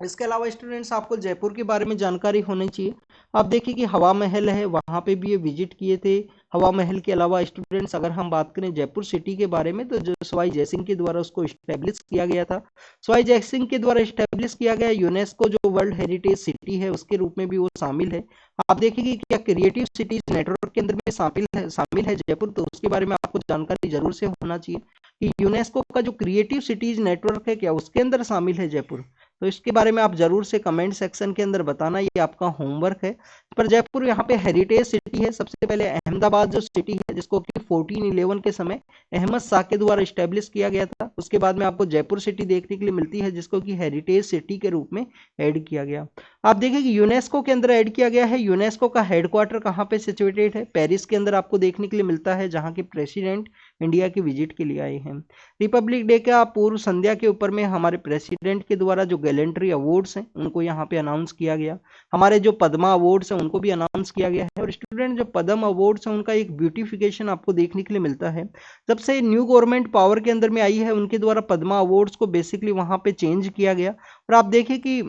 इसके अलावा स्टूडेंट्स आपको जयपुर के बारे में जानकारी होनी चाहिए। आप देखिए कि हवा महल है, वहाँ पे भी ये विजिट किए थे। हवा महल के अलावा स्टूडेंट्स अगर हम बात करें जयपुर सिटी के बारे में, तो जो सवाई जयसिंह के द्वारा उसको इस्टेब्लिश किया गया था, सवाई जयसिंह के द्वारा इस्टेब्लिश किया गया। यूनेस्को जो वर्ल्ड हेरिटेज सिटी है उसके रूप में भी वो शामिल है। आप देखिए कि क्या क्रिएटिव सिटीज नेटवर्क के अंदर में शामिल है जयपुर, तो उसके बारे में आपको जानकारी जरूर से होना चाहिए कि यूनेस्को का जो क्रिएटिव सिटीज नेटवर्क है क्या उसके अंदर शामिल है जयपुर। तो इसके बारे में आप जरूर से कमेंट सेक्शन के अंदर बताना, ये आपका होमवर्क है। पर जयपुर यहाँ पे हेरिटेज सिटी है। सबसे पहले अहमदाबाद जो सिटी है, जिसको कि 1411 के समय अहमद शाह के द्वारा स्टैब्लिश किया गया था, उसके बाद में आपको जयपुर सिटी देखने के लिए मिलती है, जिसको कि हेरिटेज सिटी के रूप में ऐड किया गया। आप देखिए कि यूनेस्को के अंदर ऐड किया गया है। यूनेस्को का हेडक्वार्टर कहाँ पे सिचुएटेड है? पेरिस के अंदर आपको देखने के लिए मिलता है, जहाँ के प्रेसिडेंट इंडिया की विजिट के लिए आए हैं। रिपब्लिक डे का पूर्व संध्या के ऊपर में हमारे प्रेसिडेंट के द्वारा जो गैलेंट्री अवार्ड्स हैं उनको यहाँ पे अनाउंस किया गया। हमारे जो पद्मा अवार्ड्स हैं उनको भी अनाउंस किया गया है। और स्टूडेंट जो पद्म अवार्ड्स हैं उनका एक ब्यूटिफिकेशन आपको देखने के लिए मिलता है। जब से न्यू गवर्नमेंट पावर के अंदर में आई है, उनके द्वारा पद्मा अवार्ड्स को बेसिकली वहाँ पे चेंज किया गया। और आप देखिए कि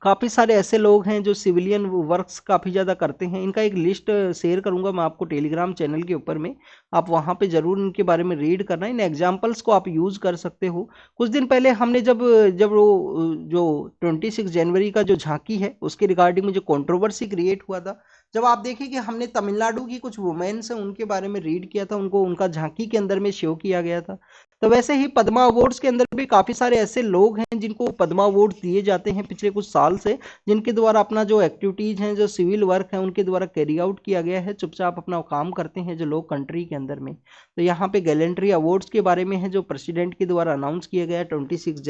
काफ़ी सारे ऐसे लोग हैं जो सिविलियन वर्क्स काफ़ी ज़्यादा करते हैं। इनका एक लिस्ट शेयर करूंगा मैं आपको टेलीग्राम चैनल के ऊपर में, आप वहाँ पे ज़रूर इनके बारे में रीड करना। इन एग्जांपल्स को आप यूज़ कर सकते हो। कुछ दिन पहले हमने जब जब वो जो 26 जनवरी का जो झांकी है उसके रिगार्डिंग में जो कंट्रोवर्सी क्रिएट हुआ था, जब आप देखिए कि हमने तमिलनाडु की कुछ वुमेन्स हैं उनके बारे में रीड किया था, उनको उनका झांकी के अंदर में शो किया गया था। तो वैसे ही पद्मा अवार्ड्स के अंदर भी काफ़ी सारे ऐसे लोग हैं जिनको पद्मा अवार्ड दिए जाते हैं पिछले कुछ साल से, जिनके द्वारा अपना जो एक्टिविटीज़ हैं, जो सिविल वर्क है, उनके द्वारा कैरी आउट किया गया है। चुपचाप अपना काम करते हैं जो लोग कंट्री के अंदर में। तो यहाँ पे गैलेंट्री अवार्ड्स के बारे में है जो प्रेसिडेंट के द्वारा अनाउंस किया गया 26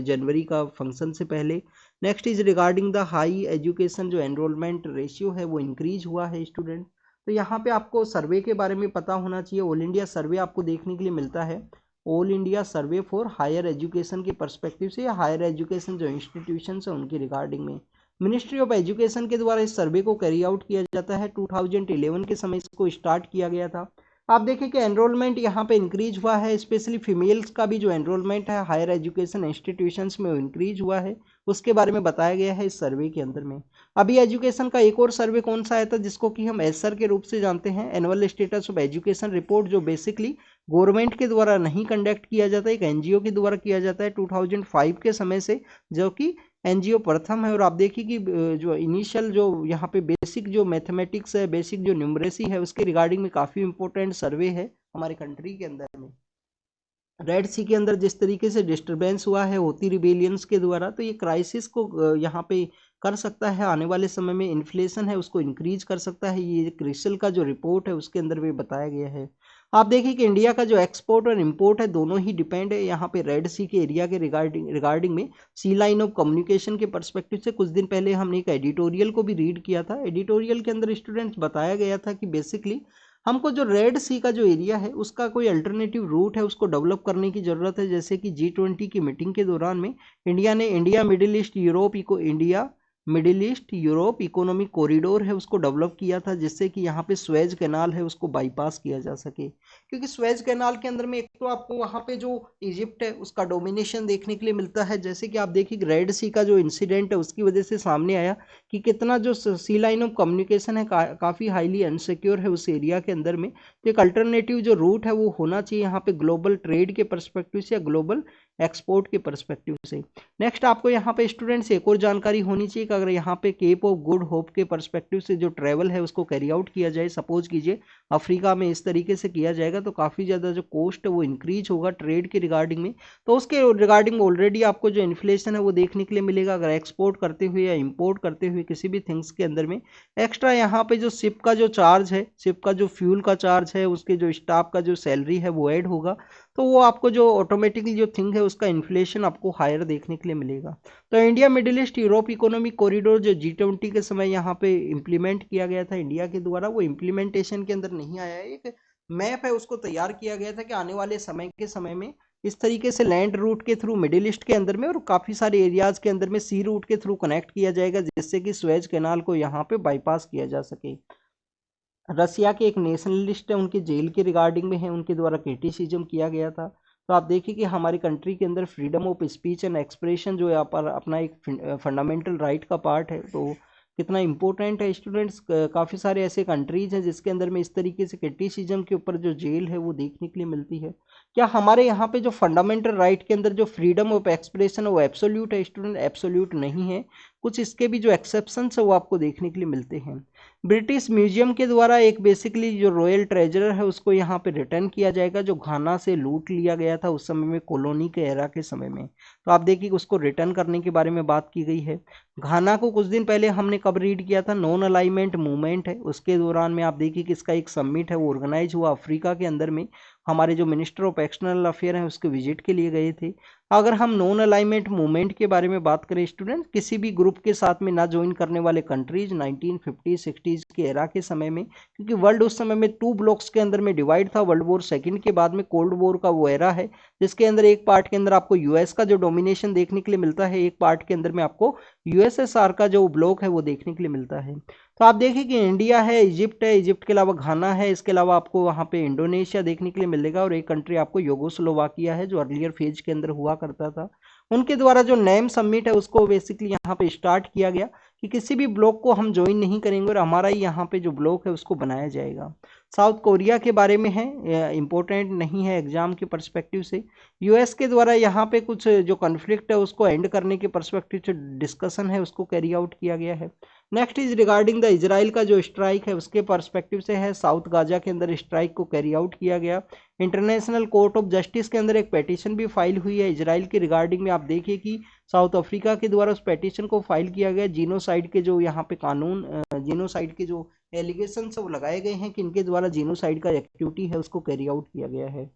जनवरी का फंक्शन से पहले। Next is regarding the high education, जो एनरोलमेंट रेशियो है वो इंक्रीज हुआ है स्टूडेंट। तो यहाँ पे आपको सर्वे के बारे में पता होना चाहिए। ऑल इंडिया सर्वे आपको देखने के लिए मिलता है, all India survey for higher education के पर्सपेक्टिव से, या हायर एजुकेशन जो इंस्टीट्यूशन है उनकी रिगार्डिंग में मिनिस्ट्री ऑफ एजुकेशन के द्वारा इस सर्वे को कैरी आउट किया जाता है। 2011 के समय इसको स्टार्ट किया गया था। आप देखिए कि एनरोलमेंट यहाँ पे इंक्रीज हुआ है, स्पेशली फीमेल्स का भी जो एनरोलमेंट है हायर एजुकेशन इंस्टीट्यूशंस में वो इंक्रीज हुआ है, उसके बारे में बताया गया है इस सर्वे के अंदर में। अभी एजुकेशन का एक और सर्वे कौन सा आया था, जिसको कि हम एसर के रूप से जानते हैं, annual status of education report, जो बेसिकली गवर्नमेंट के द्वारा नहीं कंडक्ट किया जाता, एक एनजीओ के द्वारा किया जाता है 2005 के समय से, जो कि एनजीओ प्रथम है। और आप देखिए कि जो इनिशियल जो यहाँ पे बेसिक जो मैथमेटिक्स है, बेसिक जो न्यूमरेसी है, उसके रिगार्डिंग में काफ़ी इंपॉर्टेंट सर्वे है हमारे कंट्री के अंदर में। रेड सी के अंदर जिस तरीके से डिस्टरबेंस हुआ है होती रिबेलियंस के द्वारा, तो ये क्राइसिस को यहाँ पे कर सकता है। आने वाले समय में इन्फ्लेशन है उसको इंक्रीज कर सकता है। ये क्रिसल का जो रिपोर्ट है उसके अंदर भी बताया गया है। आप देखिए कि इंडिया का जो एक्सपोर्ट और इंपोर्ट है दोनों ही डिपेंड है यहाँ पे रेड सी के एरिया के रिगार्डिंग में सी लाइन ऑफ कम्युनिकेशन के पर्सपेक्टिव से। कुछ दिन पहले हमने एक एडिटोरियल को भी रीड किया था। एडिटोरियल के अंदर स्टूडेंट्स बताया गया था कि बेसिकली हमको जो रेड सी का जो एरिया है उसका कोई अल्टरनेटिव रूट है उसको डेवलप करने की ज़रूरत है। जैसे कि G20 की मीटिंग के दौरान में India middle east Europe economic corridor है उसको डेवलप किया था, जिससे कि यहाँ पे स्वेज कैनाल है उसको बाईपास किया जा सके। क्योंकि स्वेज कैनाल के अंदर में एक तो आपको वहाँ पे जो इजिप्ट है उसका डोमिनेशन देखने के लिए मिलता है। जैसे कि आप देखिए रेड सी का जो इंसिडेंट है उसकी वजह से सामने आया कि कितना जो सी लाइन ऑफ कम्युनिकेशन है काफ़ी हाईली अनसिक्योर है उस एरिया के अंदर में। तो एक अल्टरनेटिव जो रूट है वो होना चाहिए यहाँ पे ग्लोबल ट्रेड के परस्पेक्टिव से या ग्लोबल एक्सपोर्ट के परस्पेक्टिव से। नेक्स्ट आपको यहाँ पे स्टूडेंट्स एक और जानकारी होनी चाहिए कि अगर यहाँ पे केप ऑफ गुड होप के परस्पेक्टिव से जो ट्रैवल है उसको कैरी आउट किया जाए, सपोज कीजिए अफ्रीका में इस तरीके से किया जाएगा, तो काफ़ी ज़्यादा जो कॉस्ट है वो इंक्रीज होगा ट्रेड के रिगार्डिंग में। तो उसके रिगार्डिंग ऑलरेडी आपको जो इन्फ्लेशन है वो देखने के लिए मिलेगा अगर एक्सपोर्ट करते हुए या इम्पोर्ट करते हुए किसी भी थिंग्स के अंदर में। एक्स्ट्रा यहाँ पे जो शिप का जो चार्ज है, शिप का जो फ्यूल का चार्ज है, उसके जो स्टाफ का जो सैलरी है वो ऐड होगा, तो वो आपको जो ऑटोमेटिकली जो थिंग है उसका इन्फ्लेशन आपको हायर देखने के लिए मिलेगा। तो India middle east Europe economic corridor जो G20 के समय यहाँ पे इम्प्लीमेंट किया गया था इंडिया के द्वारा, वो इम्प्लीमेंटेशन के अंदर नहीं आया है। एक मैप है उसको तैयार किया गया था कि आने वाले समय में इस तरीके से लैंड रूट के थ्रू मिडिल ईस्ट के अंदर में और काफ़ी सारे एरियाज के अंदर में सी रूट के थ्रू कनेक्ट किया जाएगा, जिससे कि स्वेज कैनाल को यहाँ पे बाईपास किया जा सके। रसिया के एक नेशनलिस्ट है, उनके जेल के रिगार्डिंग में है, उनके द्वारा क्रिटिसिज्म किया गया था। तो आप देखिए कि हमारी कंट्री के अंदर freedom of speech and expression जो है पर अपना एक फंडामेंटल राइट का पार्ट है, तो कितना इंपॉर्टेंट है स्टूडेंट्स। काफ़ी सारे ऐसे कंट्रीज हैं जिसके अंदर में इस तरीके से क्रिटिसिज्म के ऊपर जो जेल है वो देखने के लिए मिलती है। क्या हमारे यहाँ पे जो फंडामेंटल राइट के अंदर जो फ्रीडम ऑफ एक्सप्रेशन है वो एब्सोल्यूट है स्टूडेंट? एब्सोल्यूट नहीं है। कुछ इसके भी जो एक्सेप्शंस है वो आपको देखने के लिए मिलते हैं। ब्रिटिश म्यूजियम के द्वारा एक बेसिकली जो रॉयल ट्रेजर है उसको यहाँ पे रिटर्न किया जाएगा, जो घाना से लूट लिया गया था उस समय में, कॉलोनी के एरा के समय में। तो आप देखिए उसको रिटर्न करने के बारे में बात की गई है। घाना को कुछ दिन पहले हमने कब रीड किया था, नॉन अलाइनमेंट मूवमेंट है उसके दौरान में आप देखिए कि इसका एक समिट है वो ऑर्गेनाइज हुआ अफ्रीका के अंदर में। हमारे जो मिनिस्टर ऑफ एक्सटर्नल अफेयर हैं उसके विजिट के लिए गए थे। अगर हम नॉन अलाइनमेंट मूवमेंट के बारे में बात करें स्टूडेंट, किसी भी ग्रुप के साथ में ना ज्वाइन करने वाले कंट्रीज 1950-60s के एरा के समय में, क्योंकि वर्ल्ड उस समय में 2 ब्लॉक्स के अंदर में डिवाइड था। वर्ल्ड वॉर सेकंड के बाद में कोल्ड वॉर का वो एरा है जिसके अंदर एक पार्ट के अंदर आपको यूएस का जो डोमिनेशन देखने के लिए मिलता है, एक पार्ट के अंदर में आपको यूएसएसआर का जो ब्लॉक है वो देखने के लिए मिलता है। तो आप देखिए कि इंडिया है, इजिप्ट है, इजिप्ट के अलावा घाना है, इसके अलावा आपको वहाँ पे इंडोनेशिया देखने के लिए मिलेगा, और एक कंट्री आपको यूगोस्लोवाकिया है जो अर्लियर फेज के अंदर हुआ करता था। उनके द्वारा जो नेम समिट है उसको बेसिकली यहाँ पे स्टार्ट किया गया कि किसी भी ब्लॉक को हम ज्वाइन नहीं करेंगे और हमारा ही यहाँ पे जो ब्लॉक है उसको बनाया जाएगा। साउथ कोरिया के बारे में है, इंपॉर्टेंट नहीं है एग्जाम के परस्पेक्टिव से। यूएस के द्वारा यहाँ पे कुछ जो कॉन्फ्लिक्ट है उसको एंड करने के परस्पेक्टिव से डिस्कशन है उसको कैरी आउट किया गया है। Next is regarding the Israel का जो स्ट्राइक है उसके पर्सपेक्टिव से है, साउथ गाजा के अंदर स्ट्राइक को कैरी आउट किया गया। इंटरनेशनल कोर्ट ऑफ जस्टिस के अंदर एक पेटिशन भी फाइल हुई है इजराइल के रिगार्डिंग में। आप देखिए कि साउथ अफ्रीका के द्वारा उस पेटिशन को फाइल किया गया। जीनोसाइड के जो यहाँ पे कानून, जीनोसाइड के जो एलिगेशन वो लगाए गए हैं कि इनके द्वारा जीनोसाइड का एक्टिविटी है उसको कैरी आउट किया गया है।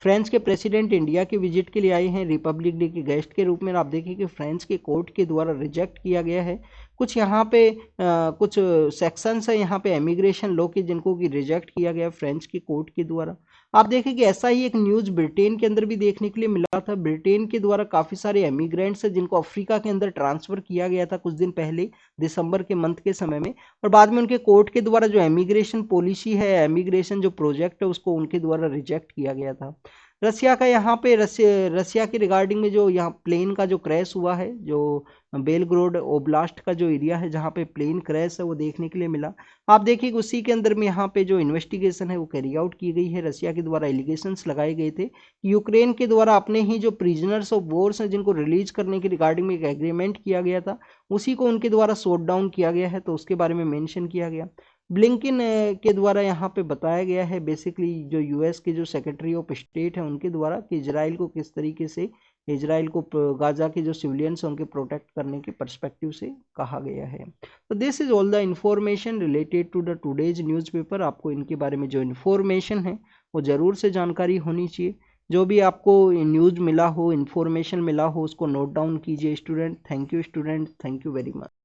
फ्रांस के प्रेसिडेंट इंडिया के विजिट के लिए आए हैं रिपब्लिक डे के गेस्ट के रूप में। आप देखिए कि फ्रांस के कोर्ट के द्वारा रिजेक्ट किया गया है कुछ यहाँ पे कुछ सेक्शंस है यहाँ पे इमिग्रेशन लॉ के जिनको कि रिजेक्ट किया गया फ्रेंच के कोर्ट के द्वारा। आप देखें कि ऐसा ही एक न्यूज ब्रिटेन के अंदर भी देखने के लिए मिला था। ब्रिटेन के द्वारा काफी सारे एमिग्रेंट्स हैं जिनको अफ्रीका के अंदर ट्रांसफर किया गया था कुछ दिन पहले, दिसंबर के मंथ के समय में, और बाद में उनके कोर्ट के द्वारा जो एमिग्रेशन पॉलिसी है, एमिग्रेशन जो प्रोजेक्ट है उसको उनके द्वारा रिजेक्ट किया गया था। रसिया का यहाँ पे रसिया के रिगार्डिंग में जो यहाँ प्लेन का जो क्रैश हुआ है, जो बेलग्रोड ओब्लास्ट का जो एरिया है जहाँ पे प्लेन क्रैश है वो देखने के लिए मिला। आप देखिए उसी के अंदर में यहाँ पे जो इन्वेस्टिगेशन है वो कैरी आउट की गई है। रसिया के द्वारा एलिगेशंस लगाए गए थे कि यूक्रेन के द्वारा अपने ही जो प्रिजनर्स ऑफ वॉर्स हैं जिनको रिलीज करने के रिगार्डिंग में एक एग्रीमेंट किया गया था उसी को उनके द्वारा शॉट डाउन किया गया है, तो उसके बारे में मेंशन किया गया। ब्लिंकिन के द्वारा यहाँ पे बताया गया है बेसिकली जो यूएस के जो सेक्रेटरी ऑफ स्टेट है उनके द्वारा कि इजराइल को किस तरीके से, इजराइल को गाजा के जो सिविलियंस हैं उनके प्रोटेक्ट करने के पर्सपेक्टिव से कहा गया है। तो this is all the information related to the today's newspaper. आपको इनके बारे में जो इन्फॉर्मेशन है वो ज़रूर से जानकारी होनी चाहिए। जो भी आपको न्यूज़ मिला हो, इन्फॉर्मेशन मिला हो, उसको नोट डाउन कीजिए student. Thank you student, thank you very much.